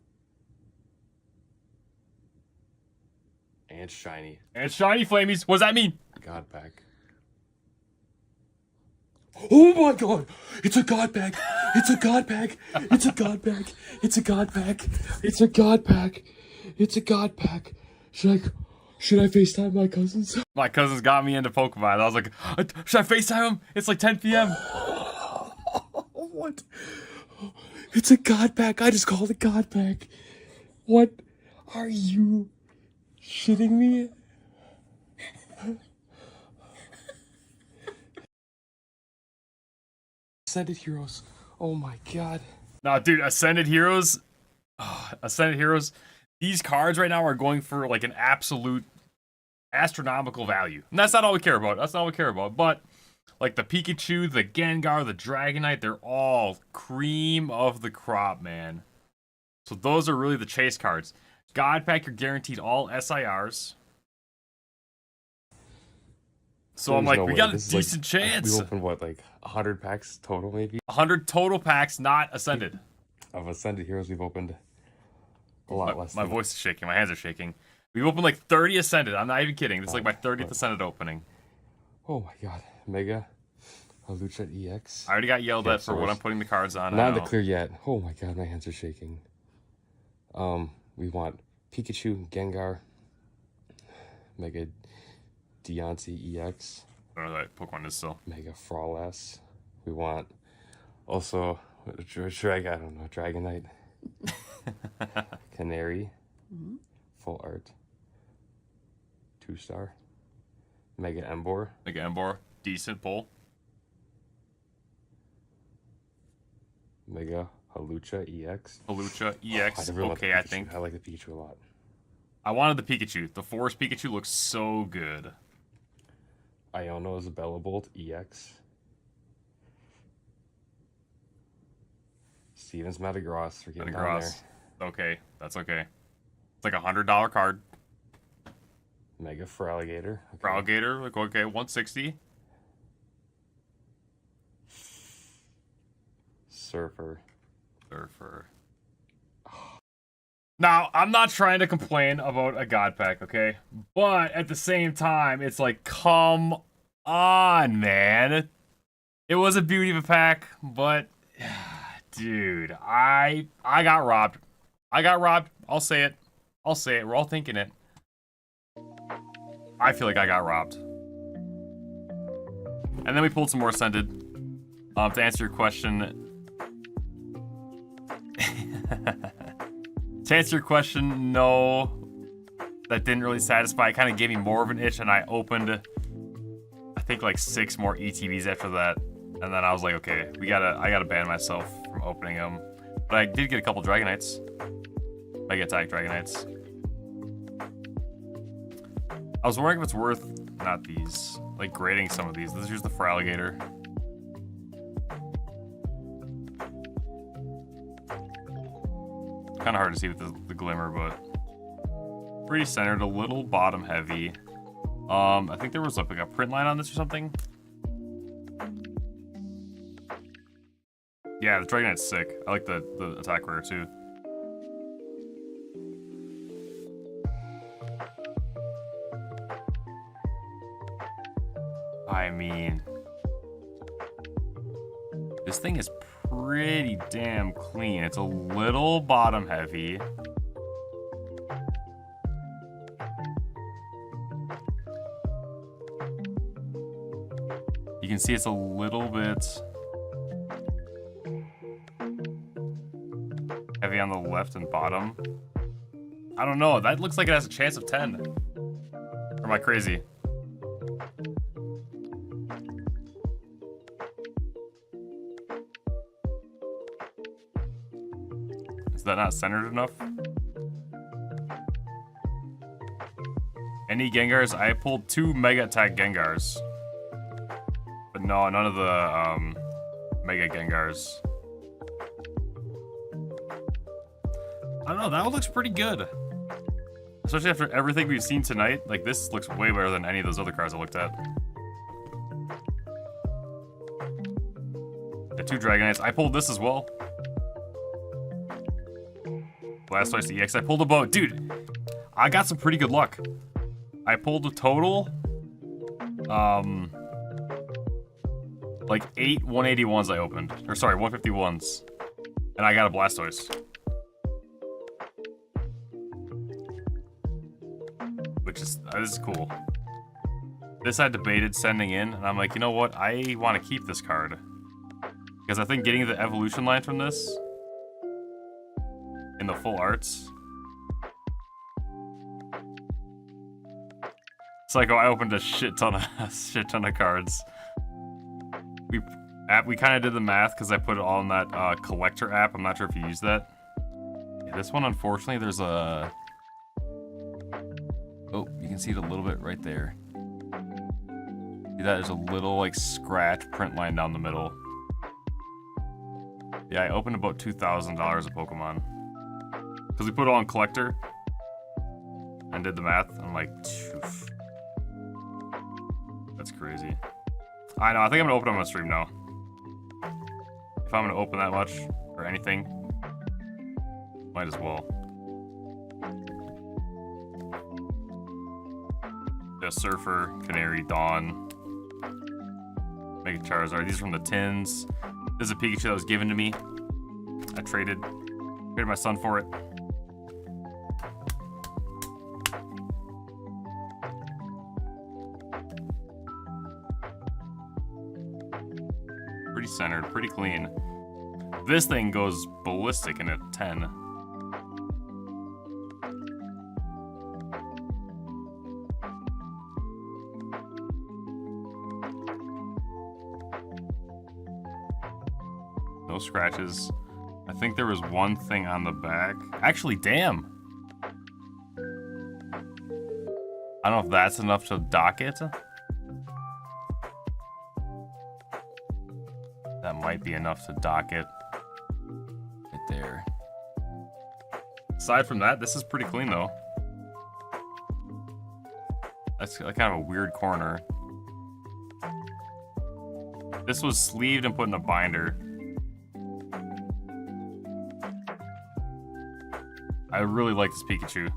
And shiny. And shiny flamies. What does that mean? God pack. Oh my god! It's a god pack! It's a god pack! It's a god pack! It's a god pack! It's a god pack! It's a god pack! Should I FaceTime my cousins? My cousins got me into Pokemon. I was like, should I FaceTime him? It's like 10 p.m. What? It's a god pack! I just called it god pack! What? Are you shitting me? Ascended Heroes. Oh my god. Nah, dude, Ascended Heroes. Ascended Heroes. These cards right now are going for like an absolute astronomical value. And that's not all we care about. That's not all we care about. But like the Pikachu, the Gengar, the Dragonite, they're all cream of the crop, man. So those are really the chase cards. God Pack, you're guaranteed all SIRs. So I'm There's like, no we way. got a This is like- decent chance. We opened what, like 100 packs total, maybe? 100 total packs, not Ascended. Of Ascended Heroes, we've opened a lot less. My voice is shaking. My hands are shaking. We've opened like 30 Ascended. I'm not even kidding. This is like my 30th Ascended opening. Oh my god. Mega Lucha EX. I already got yelled Yeah, at for so what it's I'm putting the cards on. Not I in the know. clear yet. Oh my god, my hands are shaking. We want Pikachu, Gengar, Mega Deontay EX, I don't know that Pokemon is still. Mega Frawless. We want also I don't know, Dragonite, Canary, Full Art, 2-star, Mega Embor, Mega Embor, decent pull. Mega Halucha EX. Halucha EX, I really want the okay, I Pikachu. think. I like the Pikachu a lot. I wanted the Pikachu. The Forest Pikachu looks so good. Iono's Bellabolt EX. Steven's Metagross. We're getting down there. Metagross. Okay, that's okay. It's like $100 card. Mega Feraligatr. Okay. Fralgator, like okay, 160. Surfer. Surfer. Now, I'm not trying to complain about a God Pack, okay? But at the same time, it's like, come on, man. It was a beauty of a pack, but dude, I got robbed. I got robbed. I'll say it. I'll say it. We're all thinking it. I feel like I got robbed. And then we pulled some more Ascended. To answer your question. To answer your question, no. That didn't really satisfy. It kind of gave me more of an itch, and I opened, I think, like 6 more ETBs after that. And then I was like, okay, I gotta ban myself from opening them. But I did get a couple Dragonites. Mega Attack Dragonites. I was wondering if it's worth, not these, like grading some of these. Here's the Feraligatr. Kind of hard to see with the glimmer, but pretty centered, a little bottom heavy. I think there was like a print line on this or something. Yeah, the Dragonite's sick. I like the attack rare too. I mean, this thing is pretty damn clean. It's a little bottom heavy. can see it's a little bit heavy on the left and bottom. I don't know. That looks like it has a chance of 10. Or am I crazy? Is that not centered enough? Any Gengars? I pulled 2 Mega Attack Gengars. But no, none of the Mega Gengars. I don't know, that one looks pretty good. Especially after everything we've seen tonight. Like, this looks way better than any of those other cards I looked at. The 2 Dragonites. I pulled this as well. Blastoise EX. I pulled a boat. Dude, I got some pretty good luck. I pulled a total, like 8 181s I opened. Or sorry, 151s. And I got a Blastoise. Which is, this is cool. This I debated sending in, and I'm like, you know what? I want to keep this card. Because I think getting the evolution line from this, in the full arts. Psycho, I opened a shit ton of cards. We kind of did the math because I put it all in that collector app. I'm not sure if you use that. Yeah, this one, unfortunately, there's a... Oh, you can see it a little bit right there. See that? There's a little, like, scratch print line down the middle. Yeah, I opened about $2,000 of Pokemon. Because we put it all in collector. And did the math. I'm like, Phew. That's crazy. I know, I think I'm gonna open them on stream now. If I'm gonna open that much, or anything, might as well. The Surfer, Canary, Dawn, Mega Charizard. These are from the tins. This is a Pikachu that was given to me. I traded my son for it. Pretty centered, pretty clean. This thing goes ballistic in a 10. No scratches. I think there was one thing on the back. Actually, damn. I don't know if that's enough to dock it. That might be enough to dock it. Right there. Aside from that, this is pretty clean though. That's kind of a weird corner. This was sleeved and put in a binder. I really like this Pikachu.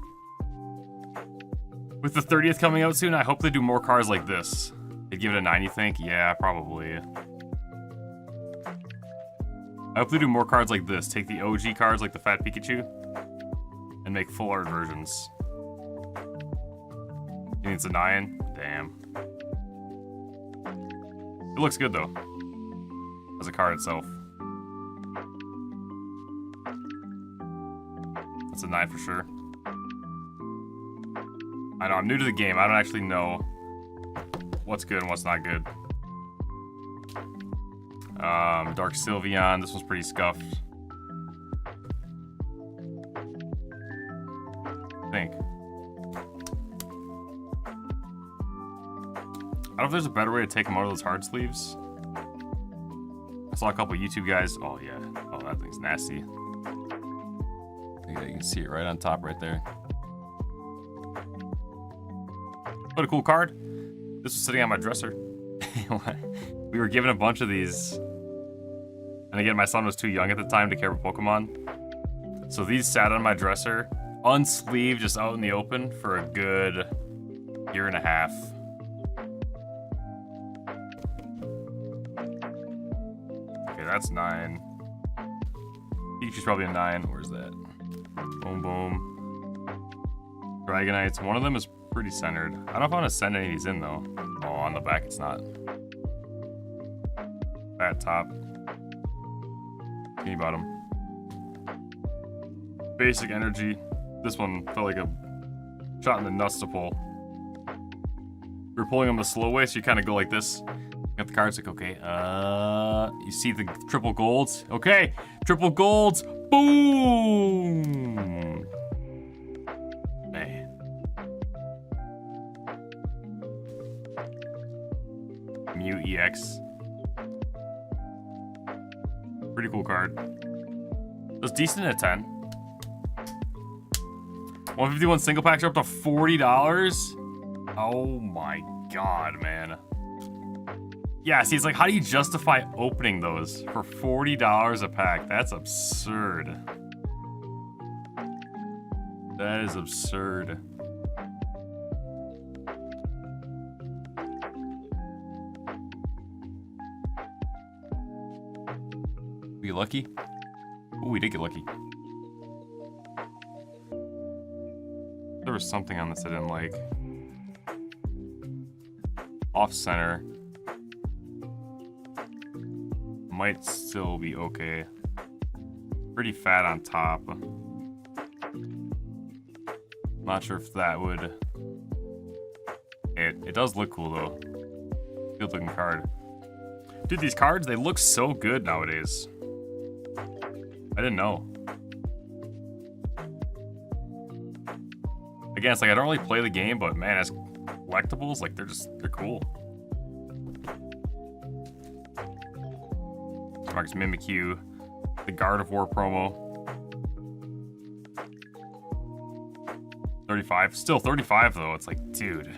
With the 30th coming out soon, I hope they do more cards like this. They'd give it a 9, you think? Yeah, probably. I hope they do more cards like this. Take the OG cards like the Fat Pikachu and make full art versions. You think it's a 9? Damn. It looks good though, as a card itself. That's a 9 for sure. I know, I'm new to the game. I don't actually know what's good and what's not good. Dark Sylveon, this one's pretty scuffed. I think. I don't know if there's a better way to take them out of those hard sleeves. I saw a couple YouTube guys. Oh yeah. Oh, that thing's nasty. Yeah, you can see it right on top right there. What a cool card. This was sitting on my dresser. We were given a bunch of these. And again, my son was too young at the time to care for Pokemon. So these sat on my dresser, unsleeved, just out in the open for a good year and a half. Okay, that's 9. Pikachu's probably a 9. Where's that? Boom, boom. Dragonites. One of them is pretty centered. I don't know if I want to send any of these in, though. Oh, on the back it's not. Fat top. Skinny bottom. Basic energy. This one felt like a shot in the nuts to pull. We're pulling them the slow way, so you kind of go like this. Got the cards, like, okay, you see the triple golds? Okay, triple golds, boom! Man. Mew EX. Pretty cool card. That's decent at 10. 151 single packs are up to $40? Oh my god, man. Yeah, see, it's like, how do you justify opening those for $40 a pack? That's absurd. That is absurd. We get lucky? Oh, we did get lucky. There was something on this I didn't like. Off center. Might still be okay. Pretty fat on top. Not sure if that would... It does look cool though. Good looking card. Dude, these cards, they look so good nowadays. I didn't know. Again, it's like I don't really play the game, but man, as collectibles, like they're cool. Marcus Mimikyu, the Gardevoir promo. 35, still 35 though. It's like, dude.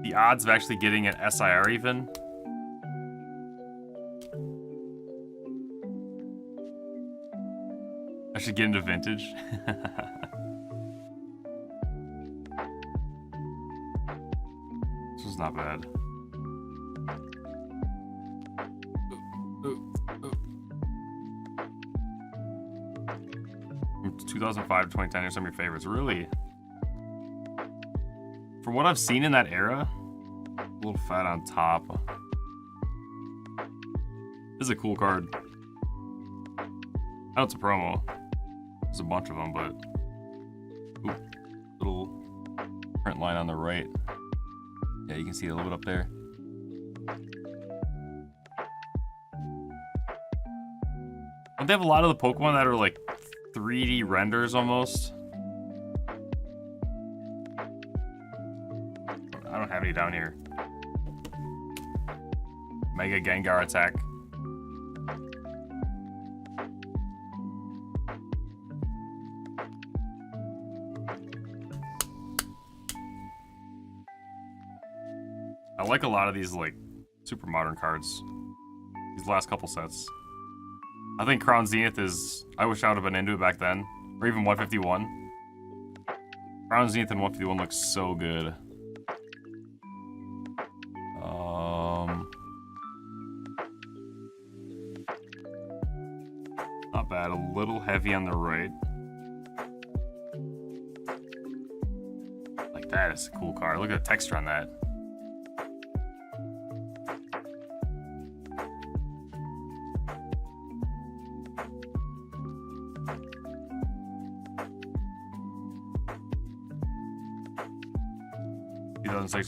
The odds of actually getting an SIR even. I should get into vintage. This was not bad. 2005 to 2010 are some of your favorites. Really? For what I've seen in that era, a little fat on top. This is a cool card. I know it's a promo. There's a bunch of them, but... Ooh, little print line on the right. Yeah, you can see it a little bit up there. Don't they have a lot of the Pokemon that are like 3D renders almost? I don't have any down here. Mega Gengar attack. I like a lot of these like super modern cards. These last couple sets. I think Crown Zenith is... I wish I would have been into it back then. Or even 151. Crown Zenith and 151 looks so good. Not bad. A little heavy on the right. Like, that is a cool card. Look at the texture on that.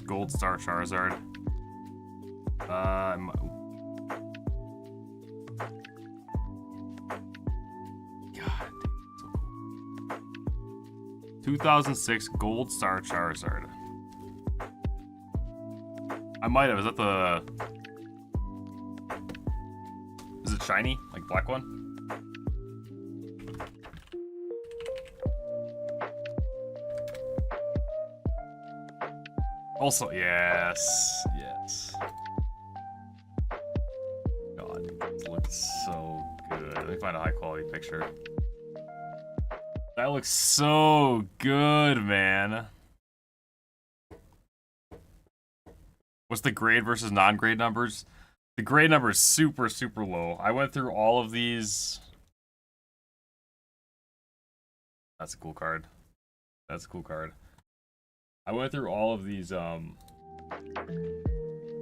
Gold Star Charizard. God, so cool. 2006 Gold Star Charizard. I might have. Is that the... Is it shiny? Like black one? Also, yes, yes. God, this looks so good. Let me find a high quality picture. That looks so good, man. What's the grade versus non-grade numbers? The grade number is super, super low. I went through all of these. That's a cool card. That's a cool card. I went through all of these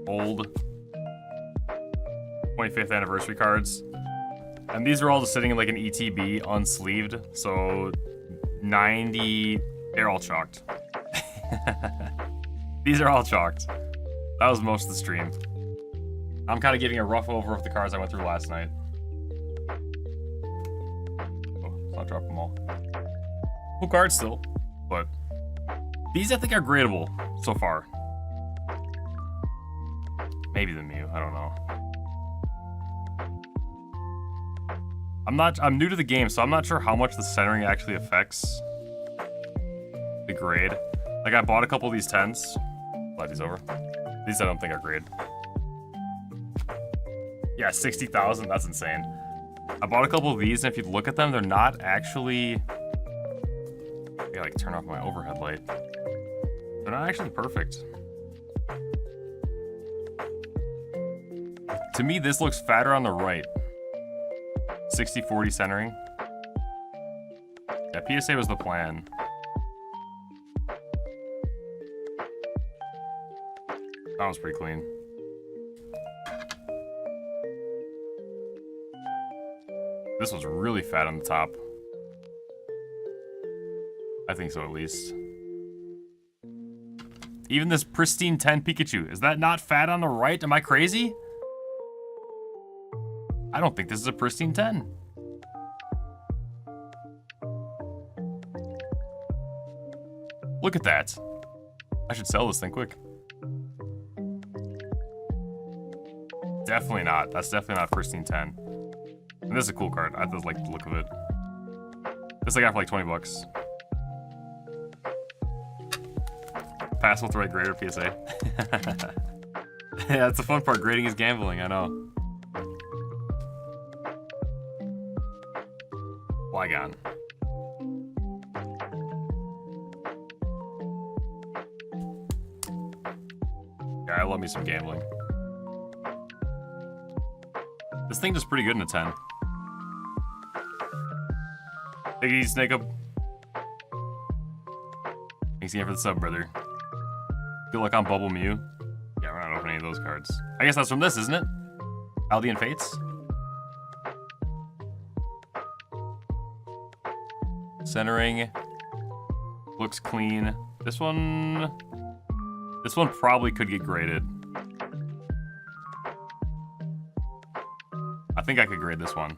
old 25th anniversary cards. And these are all just sitting in like an ETB unsleeved. So 90, they're all chalked. These are all chalked. That was most of the stream. I'm kind of giving a rough over of the cards I went through last night. Oh, let's not drop them all. Cool cards still, but these I think are gradable so far. Maybe the Mew, I don't know. I'm new to the game, so I'm not sure how much the centering actually affects the grade. Like, I bought a couple of these 10s. Slide these over. These I don't think are grade. Yeah, 60,000, that's insane. I bought a couple of these, and if you look at them, they're not actually... I gotta, like, turn off my overhead light. They're not actually perfect. To me, this looks fatter on the right. 60-40 centering. Yeah, PSA was the plan. That was pretty clean. This was really fat on the top. I think so, at least. Even this pristine 10 Pikachu, is that not fat on the right? Am I crazy? I don't think this is a pristine 10. Look at that. I should sell this thing quick. Definitely not. That's definitely not pristine 10. And this is a cool card. I just like the look of it. This I got for like 20 bucks. Pass with the right grader, PSA. Yeah, that's the fun part. Grading is gambling, I know. Flygon. Yeah, I love me some gambling. This thing does pretty good in a 10. Take it easy, Snake Up. Thanks again for the sub, brother. Good luck on Bubble Mew. Yeah, we're not opening any of those cards. I guess that's from this, isn't it? Aldean Fates? Centering. Looks clean. This one probably could get graded. I think I could grade this one.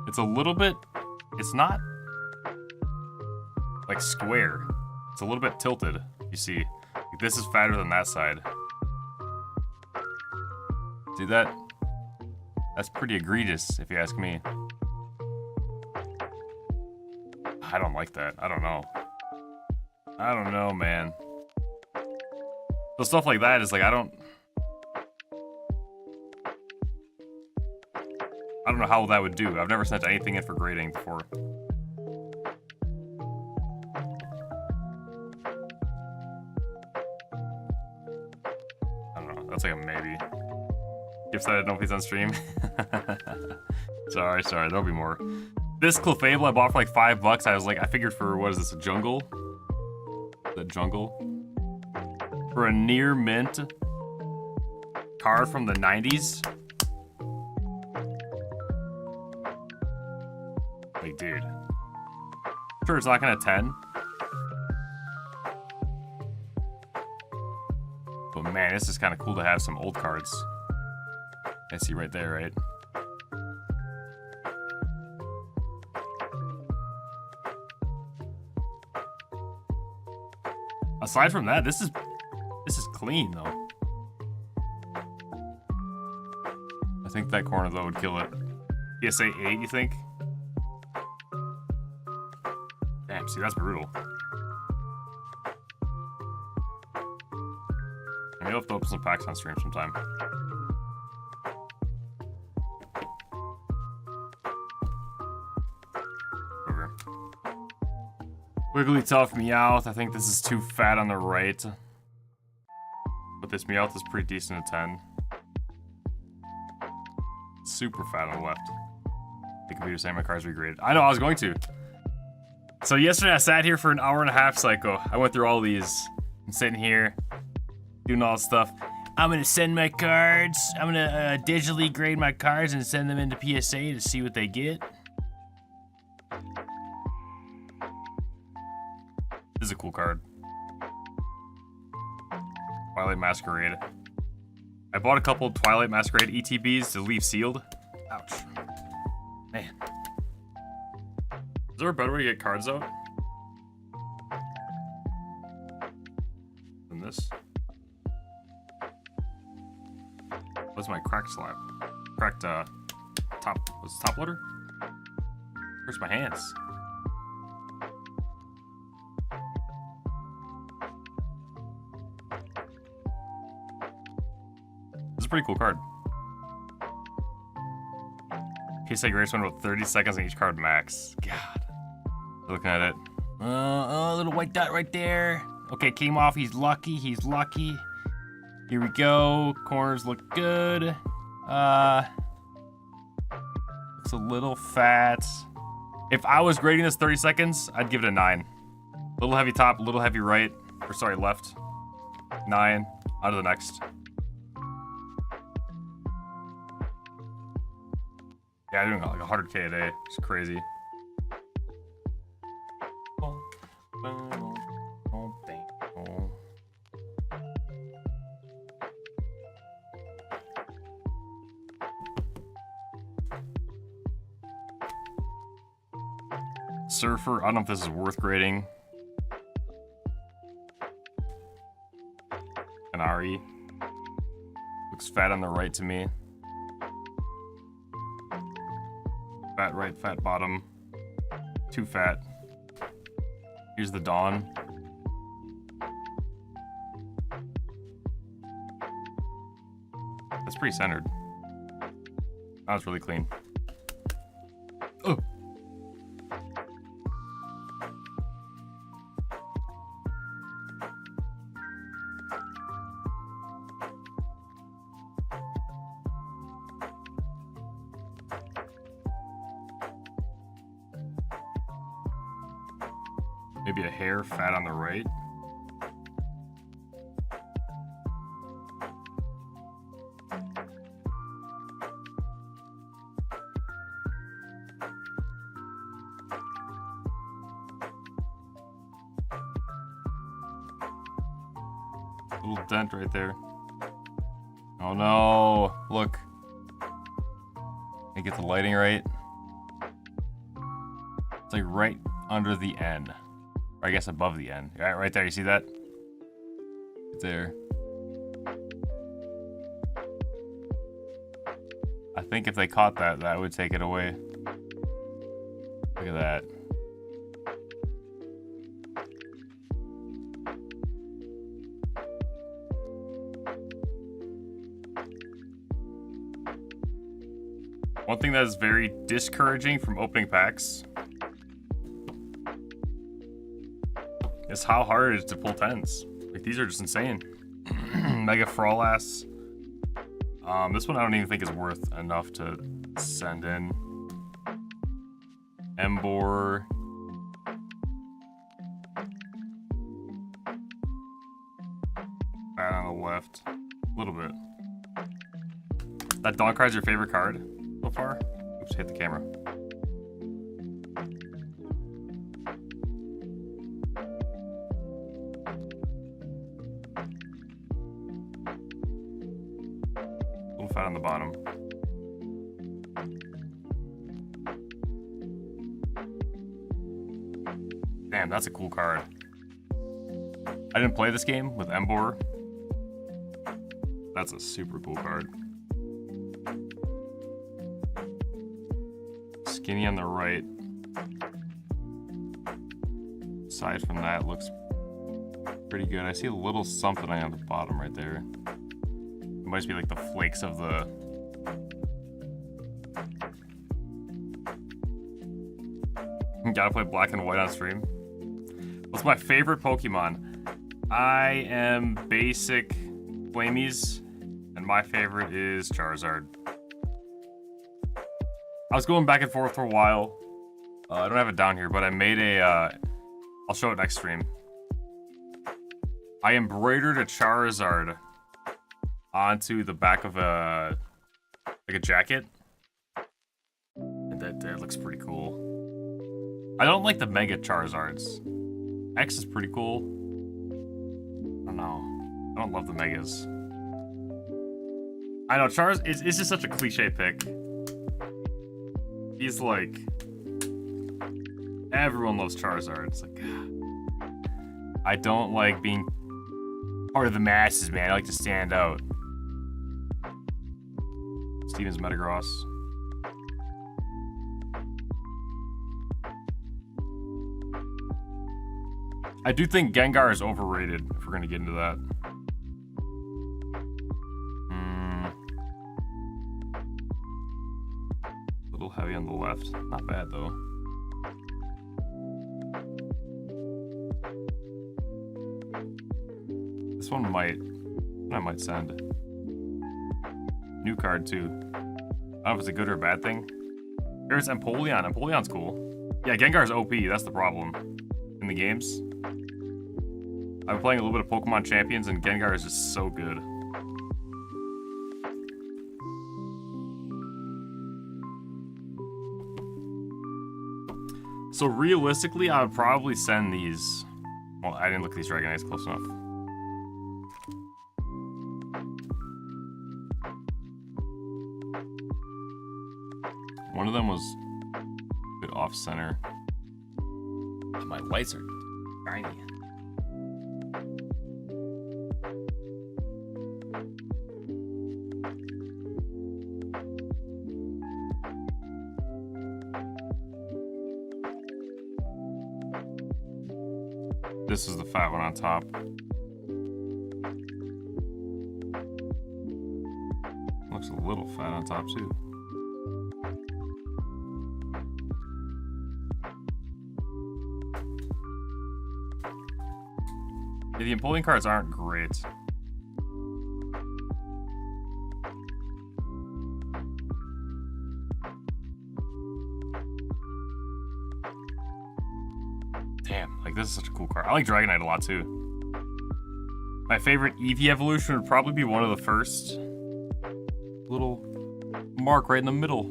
It's a little bit, it's not like square. It's a little bit tilted, you see. Like, this is fatter than that side. See that? That's pretty egregious, if you ask me. I don't like that. I don't know. I don't know, man. So stuff like that is like, I don't know how that would do. I've never sent anything in for grading before. I don't know. That's like a maybe. Gift said I don't know if he's on stream. Sorry. There'll be more. This Clefable I bought for like $5. I was like, I figured for, what is this, a jungle? The jungle? For a near mint card from the 90s? Like, dude. Sure, it's not gonna 10. But man, this is kind of cool to have some old cards. I see right there, right? Aside from that, this is clean though. I think that corner though would kill it. PSA 8, you think? Damn, see, that's brutal. Maybe I'll have to open some packs on stream sometime. Over. Wigglytuff, Meowth. I think this is too fat on the right. But this Meowth is pretty decent at 10. Super fat on the left. The computer saying my cards regraded. I know, I was going to. So yesterday I sat here for an hour and a half, Psycho. I went through all these. I'm sitting here, doing all this stuff. I'm gonna send my cards. I'm gonna digitally grade my cards and send them into PSA to see what they get. This is a cool card. Twilight Masquerade. I bought a couple Twilight Masquerade ETBs to leave sealed. Ouch. Man. Is there a better way to get cards out than this? What's my cracked slab? Cracked, top, what's the top loader? Where's my hands? This is a pretty cool card. PSA Grace went about 30 seconds on each card max. God. Looking at it. A little white dot right there. Okay, came off. He's lucky. He's lucky. Here we go. Corners look good. Looks a little fat. If I was grading this 30 seconds, I'd give it a 9. Little heavy top, little heavy right. Or sorry, left. 9. On to the next. Yeah, I'm doing like 100K a day. It's crazy. Surfer, I don't know if this is worth grading. Canary. Looks fat on the right to me. Fat right, fat bottom. Too fat. Here's the Dawn. That's pretty centered. That was really clean. Oh. Maybe a hair fat on the right. Little dent right there. Oh no, look. I get the lighting right. It's like right under the N. Or I guess above the N. Right there, you see that? Right there. I think if they caught that, that would take it away. Look at that. One thing that is very discouraging from opening packs is how hard it is to pull 10s. Like, these are just insane. Mega Frolass. This one I don't even think is worth enough to send in. Embor. Bad on the left. A little bit. That Dawn card's your favorite card so far? Oops, hit the camera. Fat on the bottom. Damn, that's a cool card. I didn't play this game with Embor. That's a super cool card. Skinny on the right. Aside from that, looks pretty good. I see a little something on the bottom right there. It might just be like the flakes of the... Gotta play black and white on stream. What's my favorite Pokemon? I am basic Flamies, and my favorite is Charizard. I was going back and forth for a while. I don't have it down here, but I made a... I'll show it next stream. I embroidered a Charizard onto the back of a jacket. And that looks pretty cool. I don't like the Mega Charizards. X is pretty cool. I don't know. I don't love the Megas. I know, it's just such a cliche pick. He's like... Everyone loves Charizard. It's like... I don't like being part of the masses, man. I like to stand out. Steven's Metagross. I do think Gengar is overrated, if we're gonna get into that. A little heavy on the left. Not bad, though. This one I might send. New card, too. I don't know if it's a good or a bad thing. Here's Empoleon. Empoleon's cool. Yeah, Gengar's OP, that's the problem. In the games. I've been playing a little bit of Pokemon Champions, and Gengar is just so good. So realistically, I would probably send these... Well, I didn't look at these Dragonites close enough. One of them was a bit off-center. Oh, my lights are tiny. This is the fat one on top. Looks a little fat on top too. Yeah, the Empoleon cards aren't great. Damn, like this is such a cool card. I like Dragonite a lot too. My favorite Eevee evolution would probably be one of the first. Little mark right in the middle.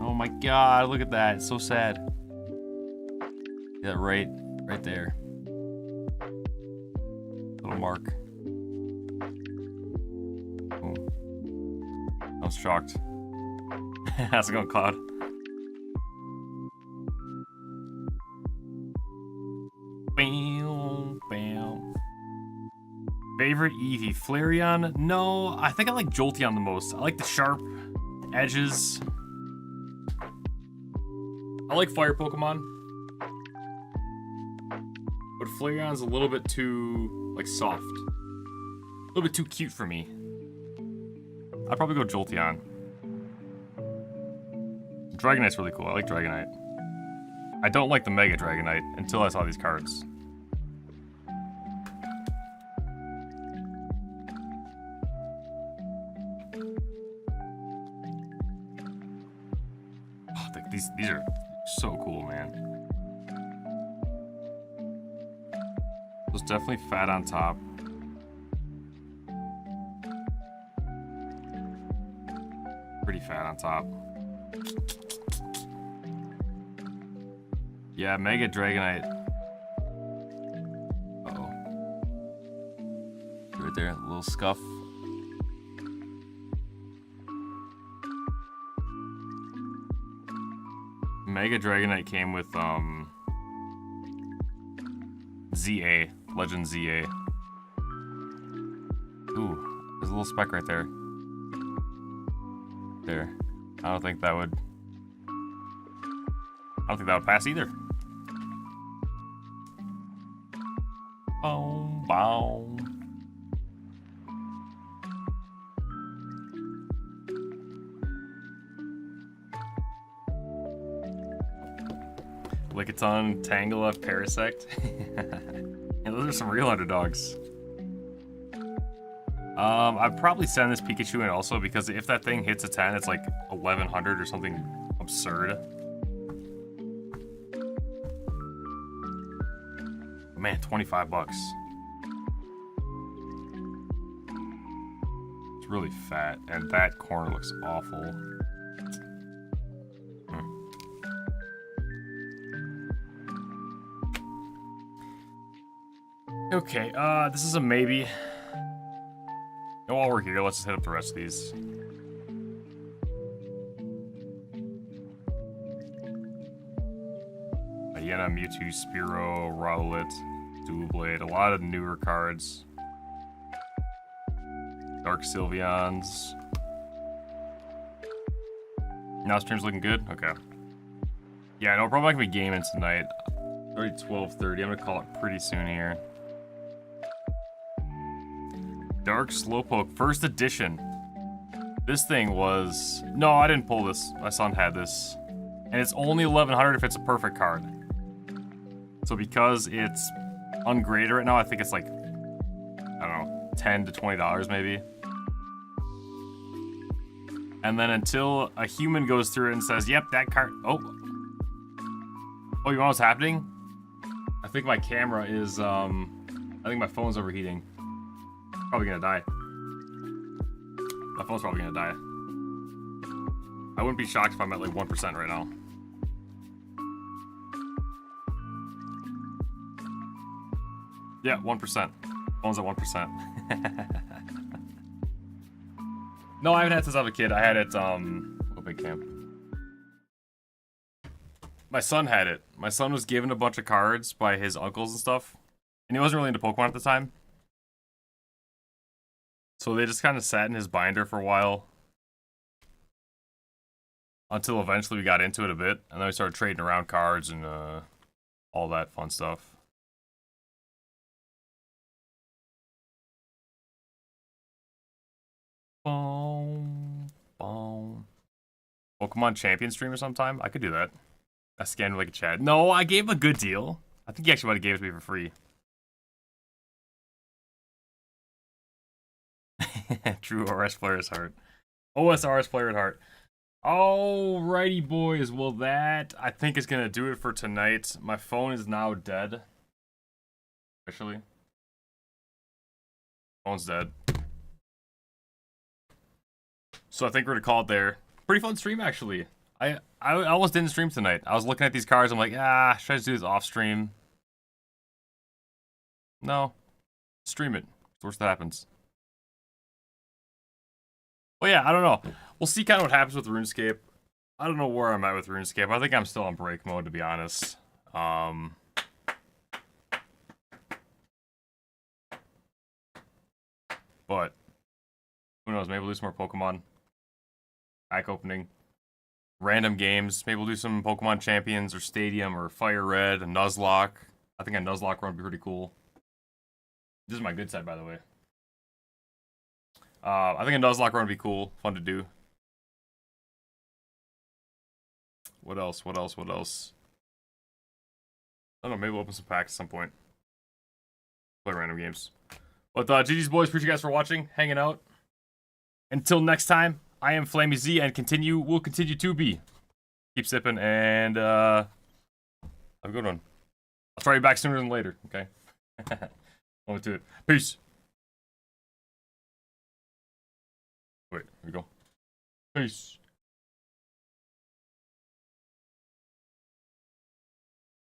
Oh my god, look at that. It's so sad. Yeah, right there. Little mark. Boom. I was shocked. How's it going, Cloud? Bam, bam. Favorite Eevee? Flareon? No, I think I like Jolteon the most. I like the sharp edges. I like fire Pokemon. But Flareon's a little bit too, like, soft. A little bit too cute for me. I'd probably go Jolteon. Dragonite's really cool. I like Dragonite. I don't like the Mega Dragonite until I saw these cards. Oh, these are so cool, man. It's definitely fat on top. Pretty fat on top. Yeah, Mega Dragonite. Uh-oh. Right there, a little scuff. Mega Dragonite came with, ZA. Legend ZA. Ooh, there's a little speck right there. There. I don't think that would pass either. Boom, boom. Lickitung, Tangela, Parasect. Yeah, those are some real underdogs. I'd probably send this Pikachu in also because if that thing hits a 10, it's like 1100 or something absurd. Man, $25. really fat, and that corner looks awful. Okay, this is a maybe. And while we're here, let's just hit up the rest of these. Hyena, Mewtwo, Spearow, Rowlet, Doublade, a lot of newer cards. Dark Sylveons. Now stream's looking good? Okay. Yeah, no, we're probably not gonna be gaming tonight. It's already 12:30. I'm gonna call it pretty soon here. Dark Slowpoke, first edition. This thing was... No, I didn't pull this. My son had this. And it's only 1100 if it's a perfect card. So because it's ungraded right now, I think it's like, I don't know, $10 to $20 maybe. And then until a human goes through it and says, yep, that card... Oh, you know what's happening? I think my camera is, I think my phone's overheating. Probably gonna die. My phone's probably gonna die. I wouldn't be shocked if I'm at like 1% right now. Yeah, 1%. Phone's at 1%. No, I haven't had it since I was a kid. I had it, oh, big cam. My son had it. My son was given a bunch of cards by his uncles and stuff. And he wasn't really into Pokemon at the time. So they just kind of sat in his binder for a while. Until eventually we got into it a bit. And then we started trading around cards and all that fun stuff. Boom. Boom. Pokemon Champion streamer sometime? I could do that. I scanned like a Chad. No, I gave him a good deal. I think he actually might have gave it to me for free. True OS player at heart. OSRS player at heart. Alrighty, boys. Well, that I think is gonna do it for tonight. My phone is now dead. Officially. Phone's dead. So I think we're gonna call it there. Pretty fun stream, actually. I almost didn't stream tonight. I was looking at these cards. I'm like, should I just do this off stream? No. Stream it. It's the worst that happens. Well, yeah, I don't know. We'll see kind of what happens with RuneScape. I don't know where I'm at with RuneScape. I think I'm still on break mode, to be honest. But who knows? Maybe we'll do some more Pokemon. Pack opening. Random games. Maybe we'll do some Pokemon Champions or Stadium or Fire Red, a Nuzlocke. I think a Nuzlocke run would be pretty cool. This is my good side, by the way. I think a Nuzlocke run would be cool. Fun to do. What else? What else? What else? I don't know. Maybe we'll open some packs at some point. Play random games. But GG's boys, appreciate you guys for watching, hanging out. Until next time, I am Flamey Z and will continue to be. Keep sipping and have a good one. I'll try you back sooner than later, okay? On to it. Peace. Wait, here we go. Peace.